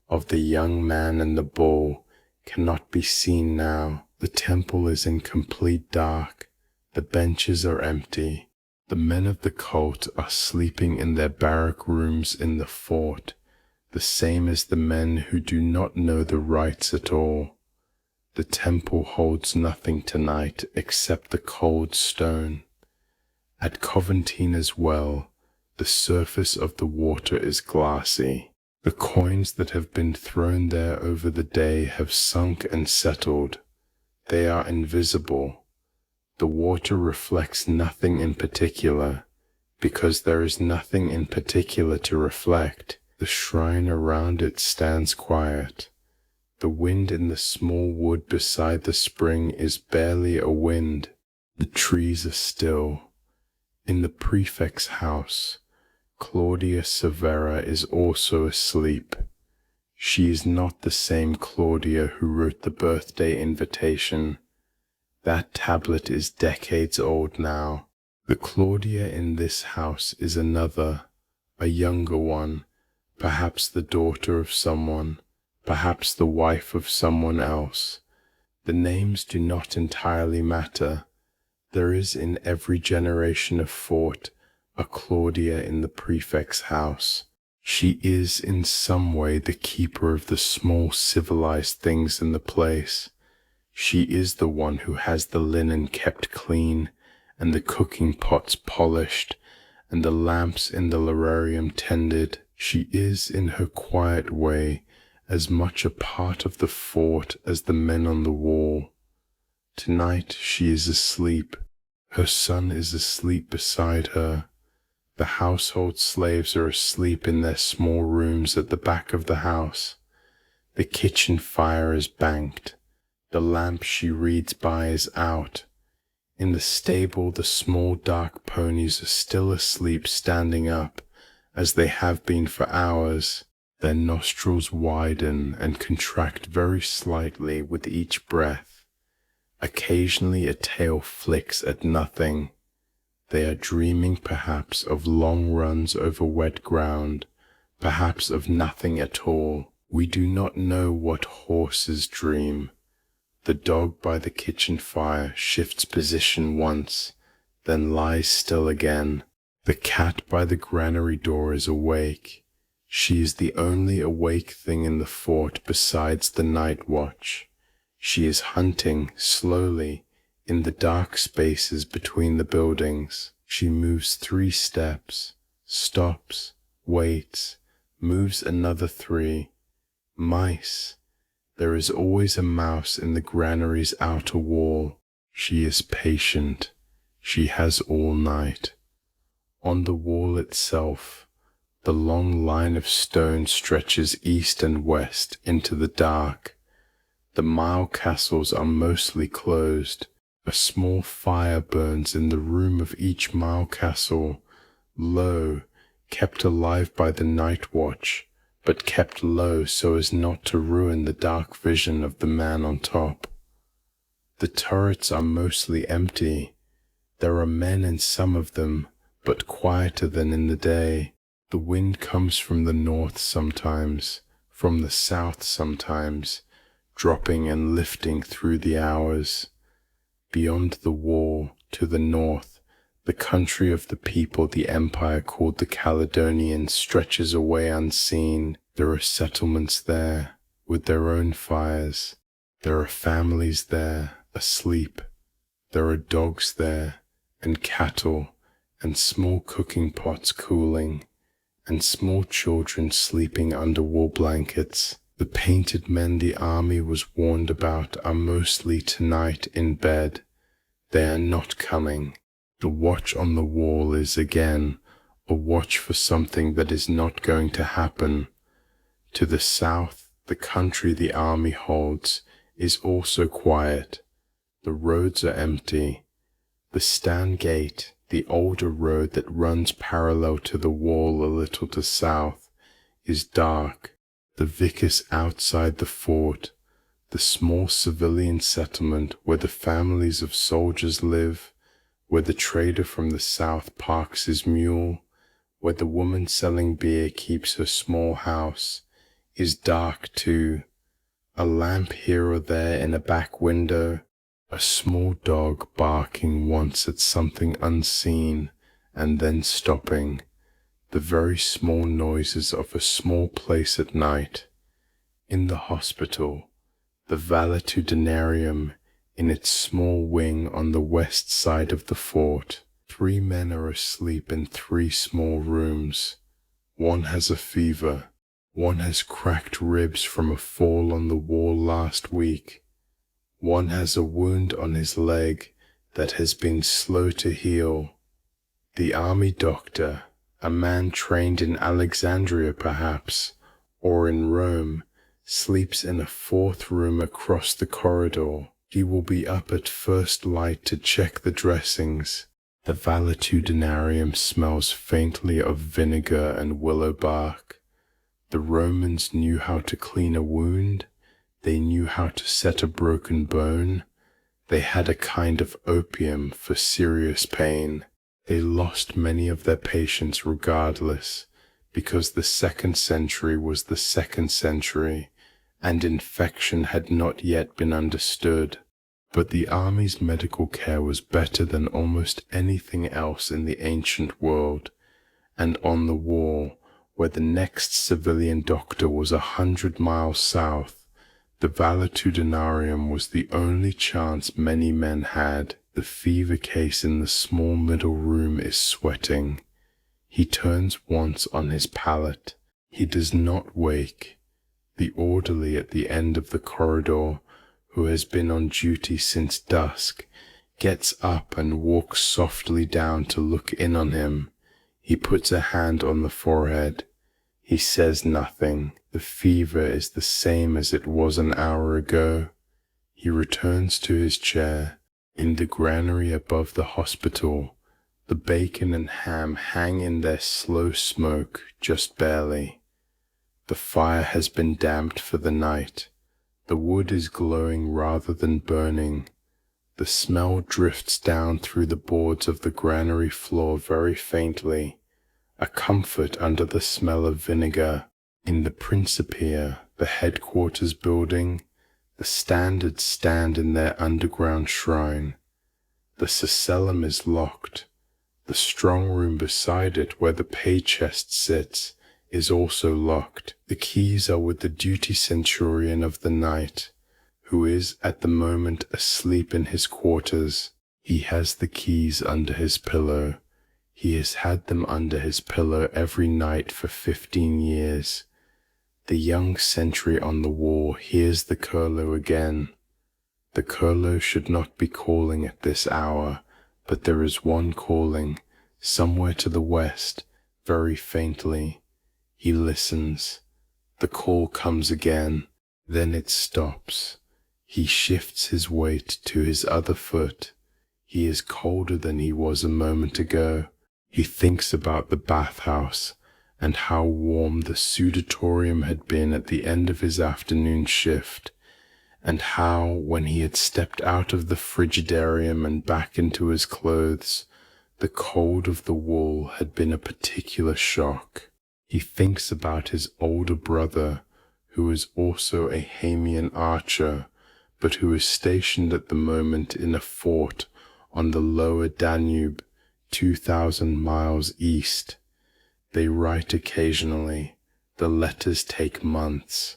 of the young man and the bull cannot be seen now. The temple is in complete dark. The benches are empty. The men of the cult are sleeping in their barrack rooms in the fort, the same as the men who do not know the rites at all. The temple holds nothing tonight except the cold stone. At Coventine as well, the surface of the water is glassy. The coins that have been thrown there over the day have sunk and settled. They are invisible. The water reflects nothing in particular, because there is nothing in particular to reflect. The shrine around it stands quiet. The wind in the small wood beside the spring is barely a wind. The trees are still. In the prefect's house, Claudia Severa is also asleep. She is not the same Claudia who wrote the birthday invitation. That tablet is decades old now. The Claudia in this house is another, a younger one, perhaps the daughter of someone, perhaps the wife of someone else. The names do not entirely matter. There is in every generation of fort a Claudia in the prefect's house. She is in some way the keeper of the small civilized things in the place. She is the one who has the linen kept clean, and the cooking pots polished, and the lamps in the lararium tended. She is, in her quiet way, as much a part of the fort as the men on the wall. Tonight she is asleep. Her son is asleep beside her. The household slaves are asleep in their small rooms at the back of the house. The kitchen fire is banked. The lamp she reads by is out. In the stable the small dark ponies are still asleep, standing up, as they have been for hours. Their nostrils widen and contract very slightly with each breath. Occasionally a tail flicks at nothing. They are dreaming perhaps of long runs over wet ground, perhaps of nothing at all. We do not know what horses dream. The dog by the kitchen fire shifts position once, then lies still again. The cat by the granary door is awake. She is the only awake thing in the fort besides the night watch. She is hunting slowly in the dark spaces between the buildings. She moves 3 steps, stops, waits, moves another 3. Mice. There is always a mouse in the granary's outer wall. She is patient. She has all night. On the wall itself, the long line of stone stretches east and west into the dark. The mile castles are mostly closed. A small fire burns in the room of each mile castle, low, kept alive by the night watch, but kept low so as not to ruin the dark vision of the man on top. The turrets are mostly empty. There are men in some of them, but quieter than in the day. The wind comes from the north sometimes, from the south sometimes, dropping and lifting through the hours. Beyond the wall, to the north, the country of the people the empire called the Caledonians stretches away unseen. There are settlements there, with their own fires. There are families there, asleep. There are dogs there, and cattle, and small cooking pots cooling, and small children sleeping under wool blankets. The painted men the army was warned about are mostly tonight in bed. They are not coming. The watch on the wall is again a watch for something that is not going to happen. To the south, the country the army holds is also quiet. The roads are empty. The Stan Gate, the older road that runs parallel to the wall a little to south, is dark. The vicar's outside the fort, the small civilian settlement where the families of soldiers live, where the trader from the south parks his mule, where the woman selling beer keeps her small house, is dark too. A lamp here or there in a back window, a small dog barking once at something unseen and then stopping, the very small noises of a small place at night. In the hospital, the valetudinarium in its small wing on the west side of the fort, 3 men are asleep in 3 small rooms. One has a fever. One has cracked ribs from a fall on the wall last week. One has a wound on his leg that has been slow to heal. The army doctor, a man trained in Alexandria perhaps, or in Rome, sleeps in a 4th room across the corridor. He will be up at first light to check the dressings. The valetudinarium smells faintly of vinegar and willow bark. The Romans knew how to clean a wound. They knew how to set a broken bone. They had a kind of opium for serious pain. They lost many of their patients regardless, because the 2nd century was the 2nd century, and infection had not yet been understood. But the army's medical care was better than almost anything else in the ancient world, and on the wall, where the next civilian doctor was 100 miles south, the valetudinarium was the only chance many men had. The fever case in the small middle room is sweating. He turns once on his pallet. He does not wake. The orderly at the end of the corridor, who has been on duty since dusk, gets up and walks softly down to look in on him. He puts a hand on the forehead. He says nothing. The fever is the same as it was an hour ago. He returns to his chair. In the granary above the hospital, the bacon and ham hang in their slow smoke, just barely. The fire has been damped for the night. The wood is glowing rather than burning. The smell drifts down through the boards of the granary floor very faintly, a comfort under the smell of vinegar. In the Principia, the headquarters building, the standards stand in their underground shrine. The Sacellum is locked. The strong room beside it, where the pay chest sits, is also locked. The keys are with the duty centurion of the night, who is at the moment asleep in his quarters. He has the keys under his pillow. He has had them under his pillow every night for 15 years. The young sentry on the wall hears the curlew again. The curlew should not be calling at this hour, but there is one calling, somewhere to the west, very faintly. He listens. The call comes again, then it stops. He shifts his weight to his other foot. He is colder than he was a moment ago. He thinks about the bathhouse and how warm the sudatorium had been at the end of his afternoon shift, and how, when he had stepped out of the frigidarium and back into his clothes, the cold of the wool had been a particular shock. He thinks about his older brother, who is also a Hamian archer, but who is stationed at the moment in a fort on the lower Danube, 2,000 miles east. They write occasionally. The letters take months.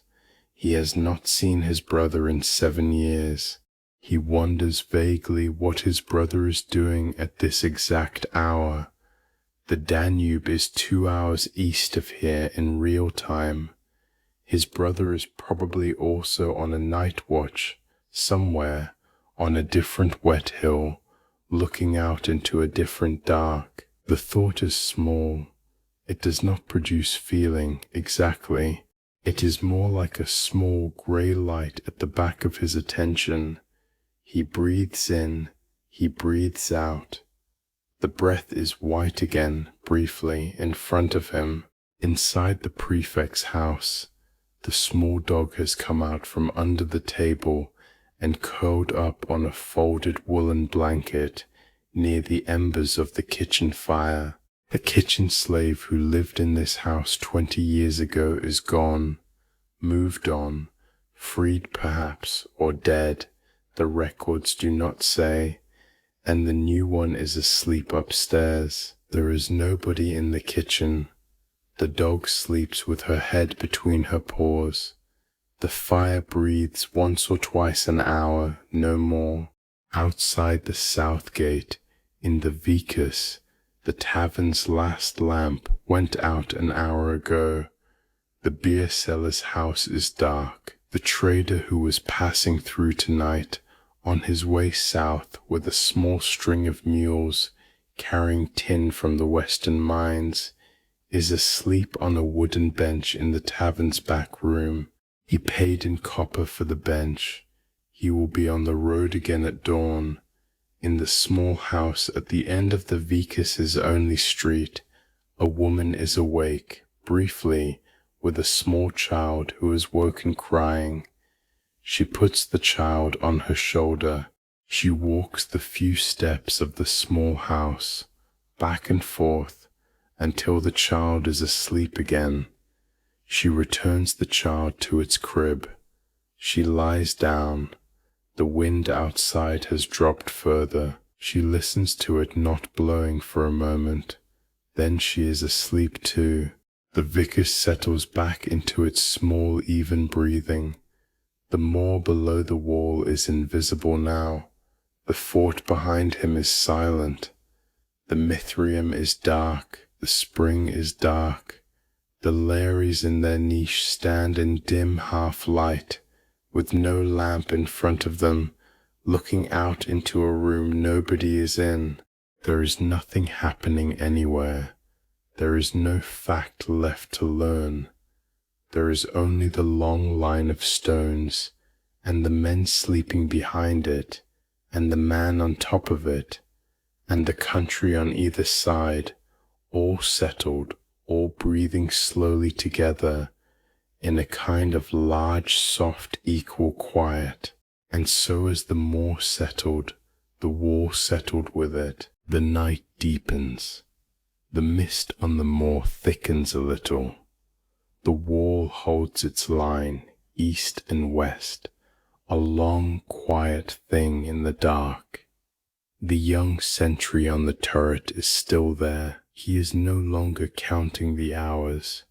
He has not seen his brother in 7 years. He wonders vaguely what his brother is doing at this exact hour. The Danube is 2 hours east of here in real time. His brother is probably also on a night watch, somewhere, on a different wet hill, looking out into a different dark. The thought is small. It does not produce feeling, exactly. It is more like a small grey light at the back of his attention. He breathes in, he breathes out. The breath is white again, briefly, in front of him. Inside the prefect's house, the small dog has come out from under the table and curled up on a folded woolen blanket near the embers of the kitchen fire. The kitchen slave who lived in this house 20 years ago is gone, moved on, freed perhaps, or dead, the records do not say, and the new one is asleep upstairs. There is nobody in the kitchen. The dog sleeps with her head between her paws. The fire breathes once or twice an hour, no more. Outside the south gate, in the Vicus, the tavern's last lamp went out an hour ago. The beer seller's house is dark. The trader who was passing through tonight, on his way south with a small string of mules carrying tin from the western mines, is asleep on a wooden bench in the tavern's back room. He paid in copper for the bench. He will be on the road again at dawn. In the small house at the end of the Vicus's only street, a woman is awake, briefly, with a small child who has woken crying. She puts the child on her shoulder. She walks the few steps of the small house, back and forth, until the child is asleep again. She returns the child to its crib. She lies down. The wind outside has dropped further. She listens to it not blowing for a moment. Then she is asleep too. The Vicus settles back into its small, even breathing. The moor below the wall is invisible now. The fort behind him is silent. The Mithrium is dark. The spring is dark. The Lares in their niche stand in dim half-light, with no lamp in front of them, looking out into a room nobody is in. There is nothing happening anywhere. There is no fact left to learn. There is only the long line of stones, and the men sleeping behind it, and the man on top of it, and the country on either side, all settled, all breathing slowly together, in a kind of large, soft, equal quiet. And so as the moor settled, the wall settled with it. The night deepens. The mist on the moor thickens a little. The wall holds its line, east and west, a long, quiet thing in the dark. The young sentry on the turret is still there. He is no longer counting the hours.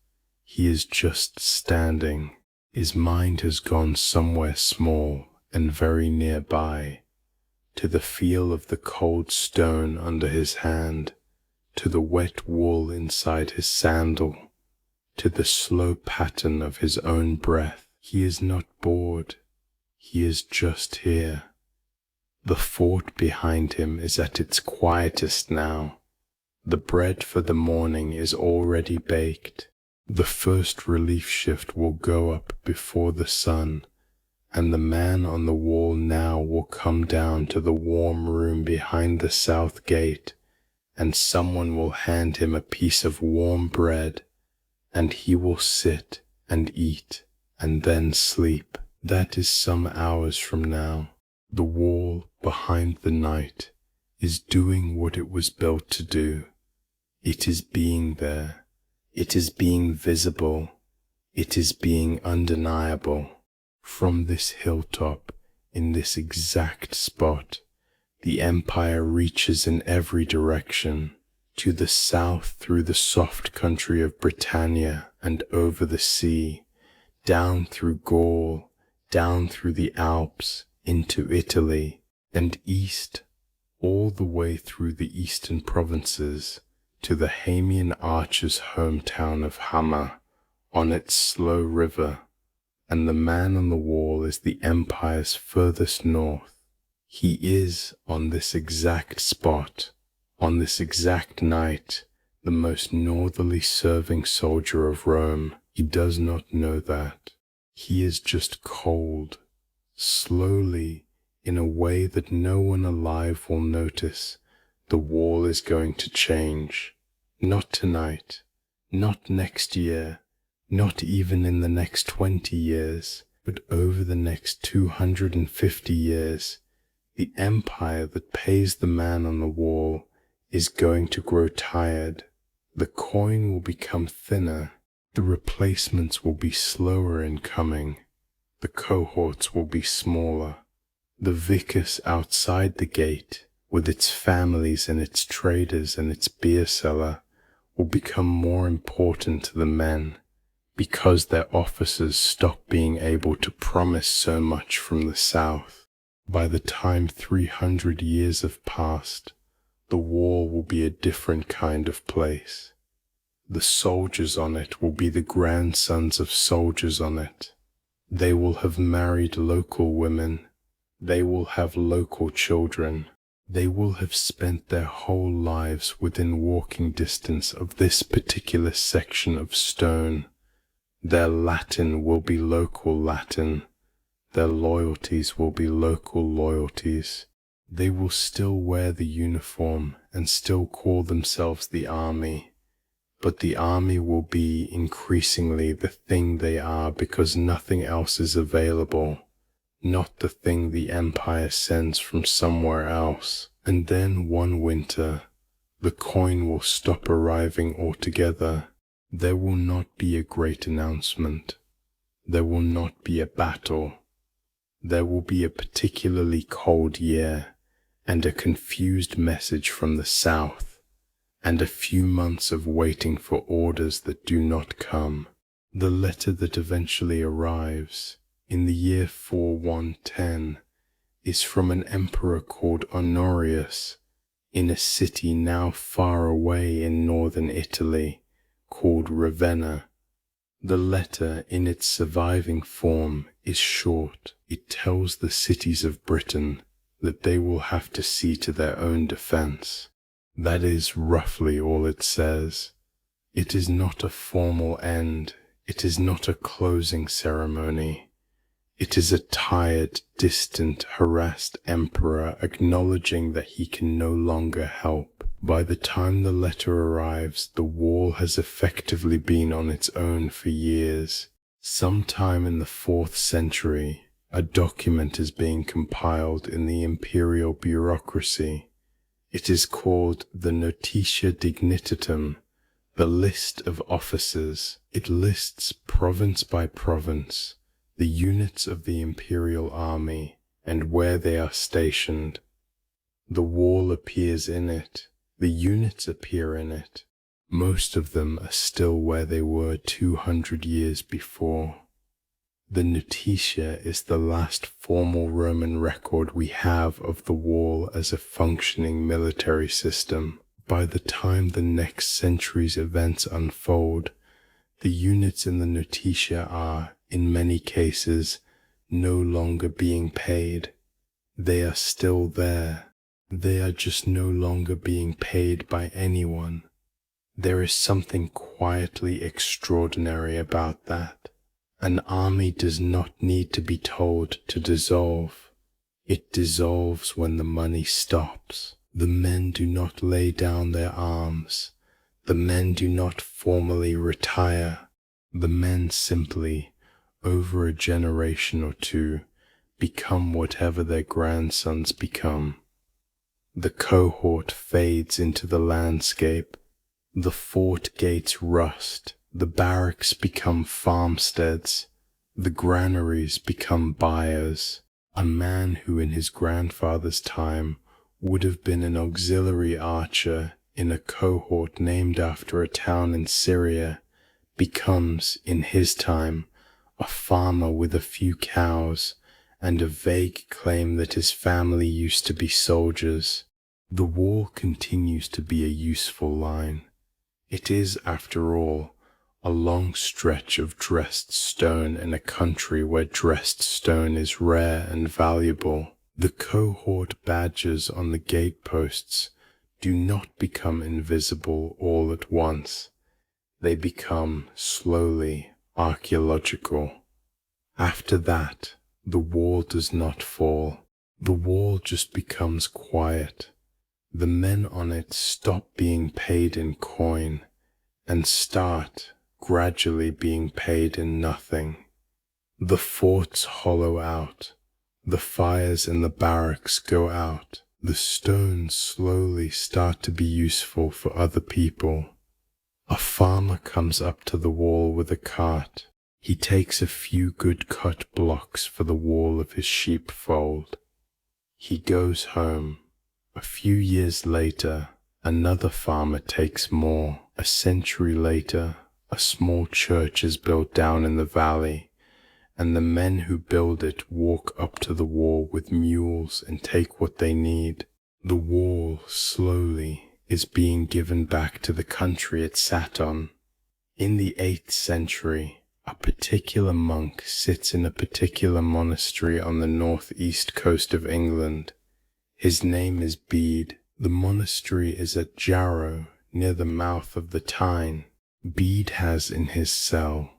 He is just standing. His mind has gone somewhere small and very nearby, to the feel of the cold stone under his hand, to the wet wool inside his sandal, to the slow pattern of his own breath. He is not bored. He is just here. The fort behind him is at its quietest now. The bread for the morning is already baked. The first relief shift will go up before the sun, and the man on the wall now will come down to the warm room behind the south gate, and someone will hand him a piece of warm bread, and he will sit and eat and then sleep. That is some hours from now. The wall behind the night is doing what it was built to do. It is being there. It is being visible. It is being undeniable. From this hilltop, in this exact spot, the empire reaches in every direction, to the south through the soft country of Britannia and over the sea, down through Gaul, down through the Alps, into Italy, and east, all the way through the eastern provinces, to the Hamian archer's hometown of Hammer, on its slow river, and the man on the wall is the empire's furthest north. He is, on this exact spot, on this exact night, the most northerly serving soldier of Rome. He does not know that. He is just cold. Slowly, in a way that no one alive will notice, the wall is going to change. Not tonight, not next year, not even in the next 20 years, but over the next 250 years, The empire that pays the man on the wall is going to grow tired. The coin will become thinner. The replacements will be slower in coming. The cohorts will be smaller. The vicus outside the gate, with its families and its traders and its beer cellar, will become more important to the men, because their officers stop being able to promise so much from the south. By the time 300 years have passed, the wall will be a different kind of place. The soldiers on it will be the grandsons of soldiers on it. They will have married local women. They will have local children. They will have spent their whole lives within walking distance of this particular section of stone. Their Latin will be local Latin. Their loyalties will be local loyalties. They will still wear the uniform and still call themselves the army. But the army will be increasingly the thing they are because nothing else is available, not the thing the empire sends from somewhere else. And then one winter, the coin will stop arriving altogether. There will not be a great announcement. There will not be a battle. There will be a particularly cold year and a confused message from the south, and a few months of waiting for orders that do not come. The letter that eventually arrives, in the year 4110, is from an emperor called Honorius, in a city now far away in northern Italy, called Ravenna. The letter, in its surviving form, is short. It tells the cities of Britain that they will have to see to their own defense. That is roughly all it says. It is not a formal end. It is not a closing ceremony. It is a tired, distant, harassed emperor acknowledging that he can no longer help. By the time the letter arrives, the wall has effectively been on its own for years. Sometime in the 4th century, a document is being compiled in the imperial bureaucracy. It is called the Notitia Dignitatum, the list of officers. It lists province by province the units of the imperial army and where they are stationed. The wall appears in it. The units appear in it. Most of them are still where they were 200 years before. The Notitia is the last formal Roman record we have of the wall as a functioning military system. By the time the next century's events unfold, the units in the Notitia are, in many cases, no longer being paid. They are still there. They are just no longer being paid by anyone. There is something quietly extraordinary about that. An army does not need to be told to dissolve. It dissolves when the money stops. The men do not lay down their arms. The men do not formally retire. The men simply, over a generation or two, become whatever their grandsons become. The cohort fades into the landscape. The fort gates rust. The barracks become farmsteads. The granaries become byres. A man who in his grandfather's time would have been an auxiliary archer in a cohort named after a town in Syria becomes, in his time, a farmer with a few cows and a vague claim that his family used to be soldiers. The wall continues to be a useful line. It is, after all, a long stretch of dressed stone in a country where dressed stone is rare and valuable. The cohort badges on the gateposts do not become invisible all at once. They become, slowly, archaeological. After that, the wall does not fall. The wall just becomes quiet. The men on it stop being paid in coin and start gradually being paid in nothing. The forts hollow out. The fires in the barracks go out. The stones slowly start to be useful for other people. A farmer comes up to the wall with a cart. He takes a few good cut blocks for the wall of his sheepfold. He goes home. A few years later, another farmer takes more. A century later, a small church is built down in the valley, and the men who build it walk up to the wall with mules and take what they need. The wall, slowly, is being given back to the country it sat on. In the 8th century, a particular monk sits in a particular monastery on the northeast coast of England. His name is Bede. The monastery is at Jarrow, near the mouth of the Tyne. Bede has in his cell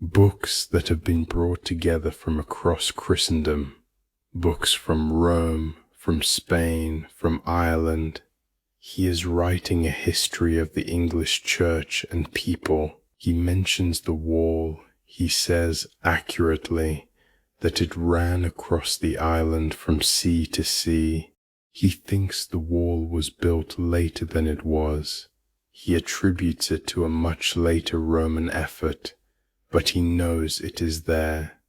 books that have been brought together from across Christendom, books from Rome, from Spain, from Ireland. He is writing a history of the English church and people. He mentions the wall. He says accurately that it ran across the island from sea to sea. He thinks the wall was built later than it was. He attributes it to a much later Roman effort, but he knows it is there.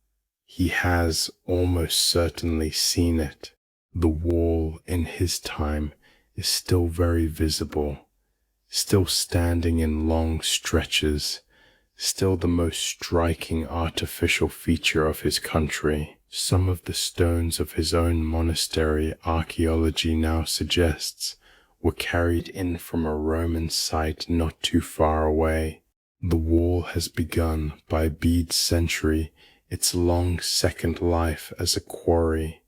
He has almost certainly seen it. The wall in his time is still very visible, still standing in long stretches, still the most striking artificial feature of his country. Some of the stones of his own monastery, archaeology now suggests, were carried in from a Roman site not too far away. The wall has begun, by Bede's century, its long second life as a quarry.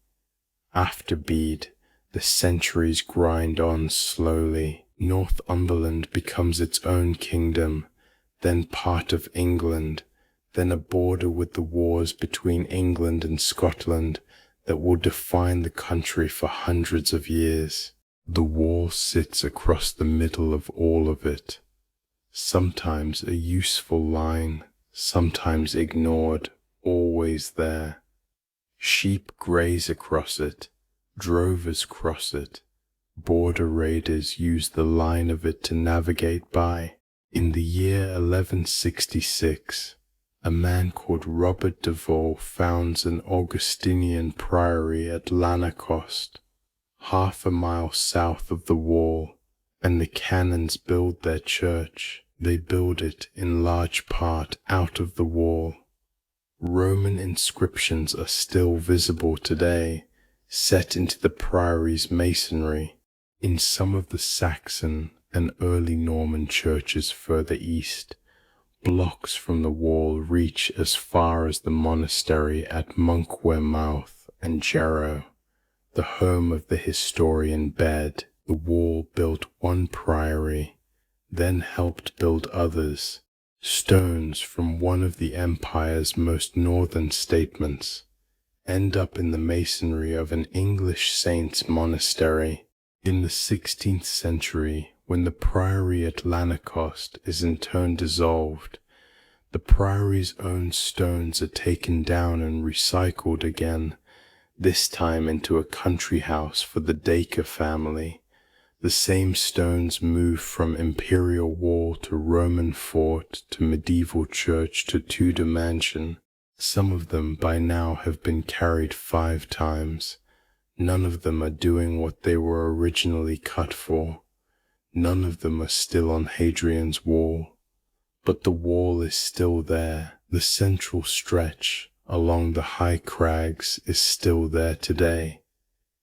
After Bede, the centuries grind on slowly. Northumberland becomes its own kingdom, then part of England, then a border with the wars between England and Scotland that will define the country for hundreds of years. The wall sits across the middle of all of it, sometimes a useful line, sometimes ignored, always there. Sheep graze across it, drovers cross it, border raiders use the line of it to navigate by. In the year 1166, a man called Robert de Vaux founds an Augustinian priory at Lanercost, half a mile south of the wall, and the canons build their church. They build it in large part out of the wall. Roman inscriptions are still visible today, set into the priory's masonry. In some of the Saxon and early Norman churches further east, blocks from the wall reach as far as the monastery at Monkwearmouth and Jarrow, the home of the historian Bede. The wall built one priory, then helped build others. Stones from one of the empire's most northern statements end up in the masonry of an English saint's monastery. In the 16th century, when the priory at Lanercost is in turn dissolved, the priory's own stones are taken down and recycled again, this time into a country house for the Dacre family. The same stones move from imperial wall to Roman fort to medieval church to Tudor mansion. Some of them by now have been carried 5 times. None of them are doing what they were originally cut for. None of them are still on Hadrian's wall. But the wall is still there. The central stretch along the high crags is still there today.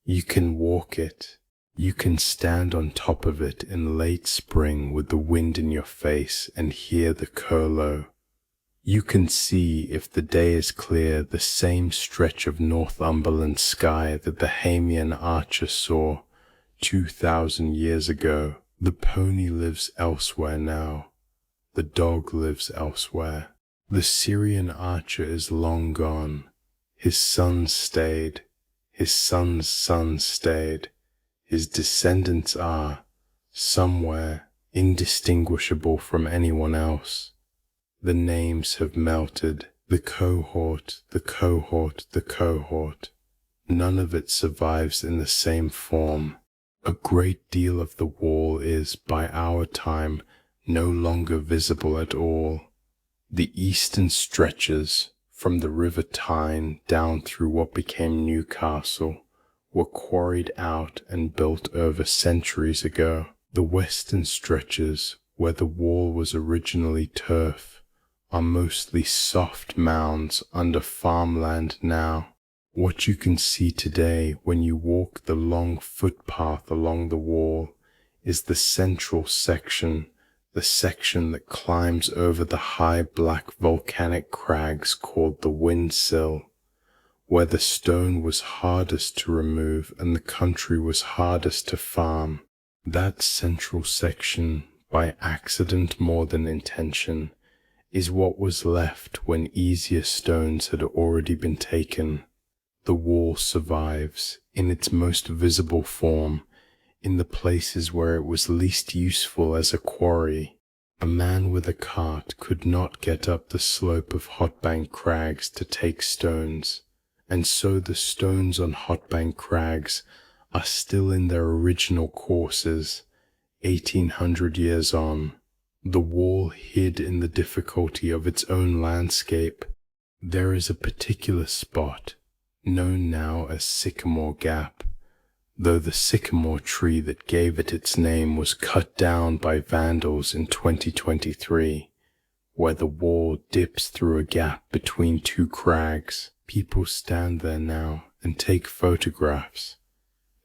You can walk it. You can stand on top of it in late spring with the wind in your face and hear the curlew. You can see, if the day is clear, the same stretch of Northumberland sky that the Hamian archer saw 2,000 years ago. The pony lives elsewhere now. The dog lives elsewhere. The Syrian archer is long gone. His sons stayed. His son's sons stayed. His descendants are, somewhere, indistinguishable from anyone else. The names have melted. The cohort, the cohort, the cohort. None of it survives in the same form. A great deal of the wall is, by our time, no longer visible at all. The eastern stretches, from the river Tyne down through what became Newcastle, were quarried out and built over centuries ago. The western stretches, where the wall was originally turf, are mostly soft mounds under farmland now. What you can see today when you walk the long footpath along the wall is the central section, the section that climbs over the high black volcanic crags called the windsill, where the stone was hardest to remove and the country was hardest to farm. That central section, by accident more than intention, is what was left when easier stones had already been taken. The wall survives, in its most visible form, in the places where it was least useful as a quarry. A man with a cart could not get up the slope of Hotbank Crags to take stones, and so the stones on Hotbank Crags are still in their original courses, 1800 years on. The wall hid in the difficulty of its own landscape. There is a particular spot, known now as Sycamore Gap, though the sycamore tree that gave it its name was cut down by vandals in 2023, where the wall dips through a gap between two crags. People stand there now and take photographs.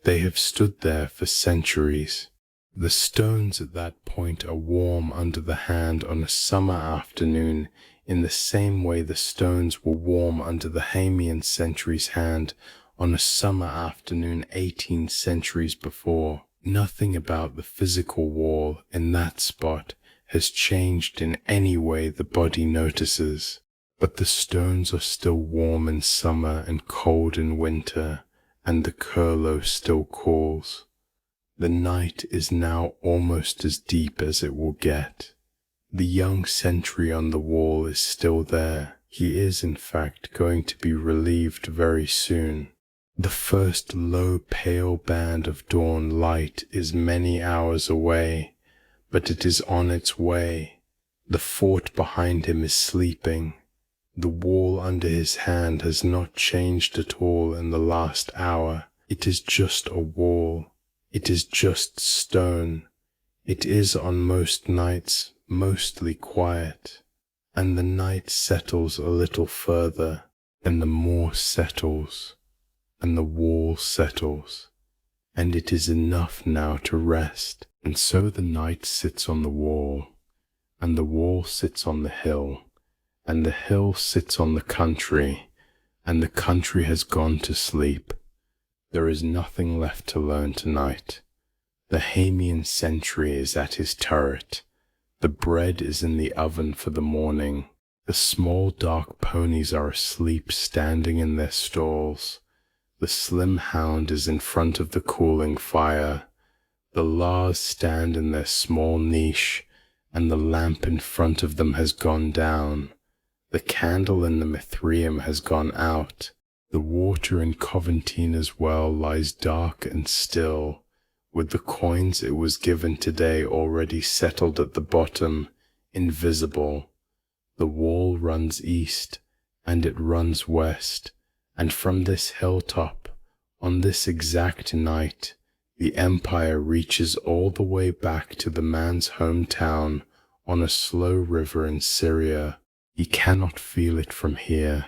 They have stood there for centuries. The stones at that point are warm under the hand on a summer afternoon in the same way the stones were warm under the Hamian century's hand on a summer afternoon 18 centuries before. Nothing about the physical wall in that spot has changed in any way the body notices, but the stones are still warm in summer and cold in winter, and the curlew still calls. The night is now almost as deep as it will get. The young sentry on the wall is still there. He is, in fact, going to be relieved very soon. The first low pale band of dawn light is many hours away, but it is on its way. The fort behind him is sleeping. The wall under his hand has not changed at all in the last hour. It is just a wall. It is just stone. It is on most nights mostly quiet, and the night settles a little further, and the moor settles, and the wall settles, and it is enough now to rest. And so the night sits on the wall, and the wall sits on the hill, and the hill sits on the country, and the country has gone to sleep. There is nothing left to learn tonight. The Hamian sentry is at his turret. The bread is in the oven for the morning. The small dark ponies are asleep standing in their stalls. The slim hound is in front of the cooling fire. The lars stand in their small niche, and the lamp in front of them has gone down. The candle in the Mithraeum has gone out. The water in Coventina's well lies dark and still, with the coins it was given today already settled at the bottom, invisible. The wall runs east, and it runs west, and from this hilltop, on this exact night, the empire reaches all the way back to the man's hometown on a slow river in Syria. He cannot feel it from here.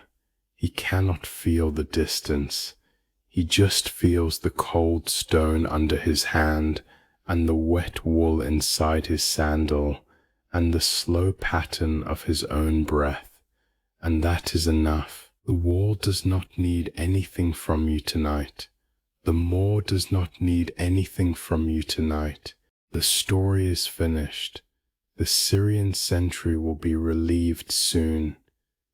He cannot feel the distance. He just feels the cold stone under his hand, and the wet wool inside his sandal, and the slow pattern of his own breath. And that is enough. The wall does not need anything from you tonight. The moor does not need anything from you tonight. The story is finished. The Syrian sentry will be relieved soon.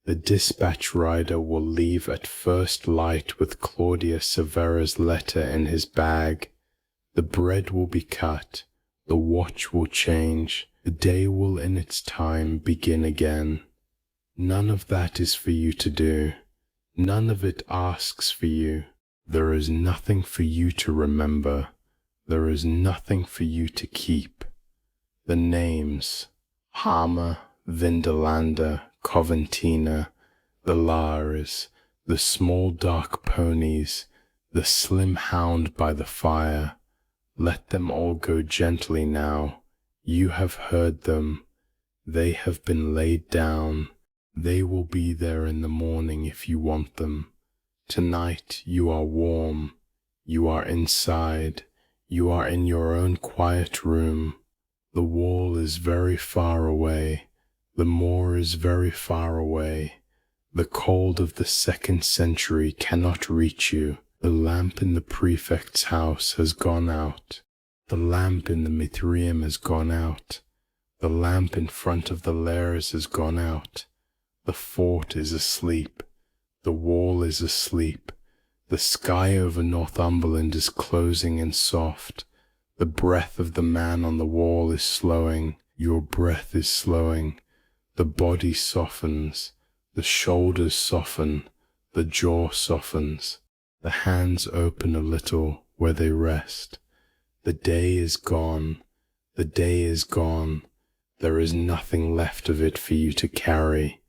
The dispatch rider will leave at first light with Claudia Severa's letter in his bag. The bread will be cut. The watch will change. The day will in its time begin again. None of that is for you to do. None of it asks for you. There is nothing for you to remember. There is nothing for you to keep. The names, Hammer, Vindelander, Coventina, the Lares, the small dark ponies, the slim hound by the fire, let them all go gently now. You have heard them. They have been laid down. They will be there in the morning if you want them. Tonight you are warm. You are inside. You are in your own quiet room. The wall is very far away. The moor is very far away. The cold of the 2nd century cannot reach you. The lamp in the prefect's house has gone out. The lamp in the Mithraeum has gone out. The lamp in front of the Lares has gone out. The fort is asleep. The wall is asleep. The sky over Northumberland is closing and soft. The breath of the man on the wall is slowing. Your breath is slowing. The body softens. The shoulders soften. The jaw softens. The hands open a little where they rest. The day is gone. The day is gone. There is nothing left of it for you to carry.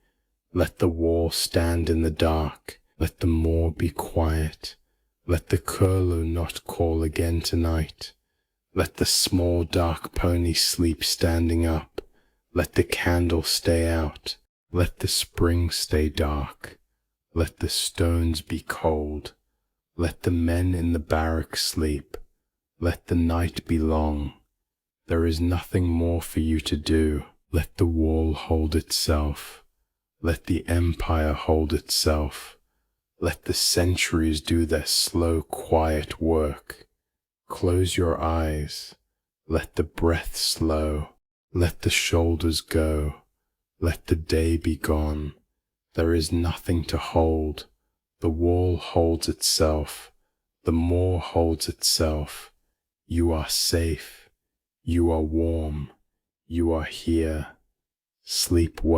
Let the wall stand in the dark. Let the moor be quiet. Let the curlew not call again tonight. Let the small dark pony sleep standing up. Let the candle stay out. Let the spring stay dark. Let the stones be cold. Let the men in the barracks sleep. Let the night be long. There is nothing more for you to do. Let the wall hold itself. Let the empire hold itself. Let the centuries do their slow, quiet work. Close your eyes. Let the breath slow. Let the shoulders go. Let the day be gone. There is nothing to hold. The wall holds itself. The moor holds itself. You are safe. You are warm. You are here. Sleep well.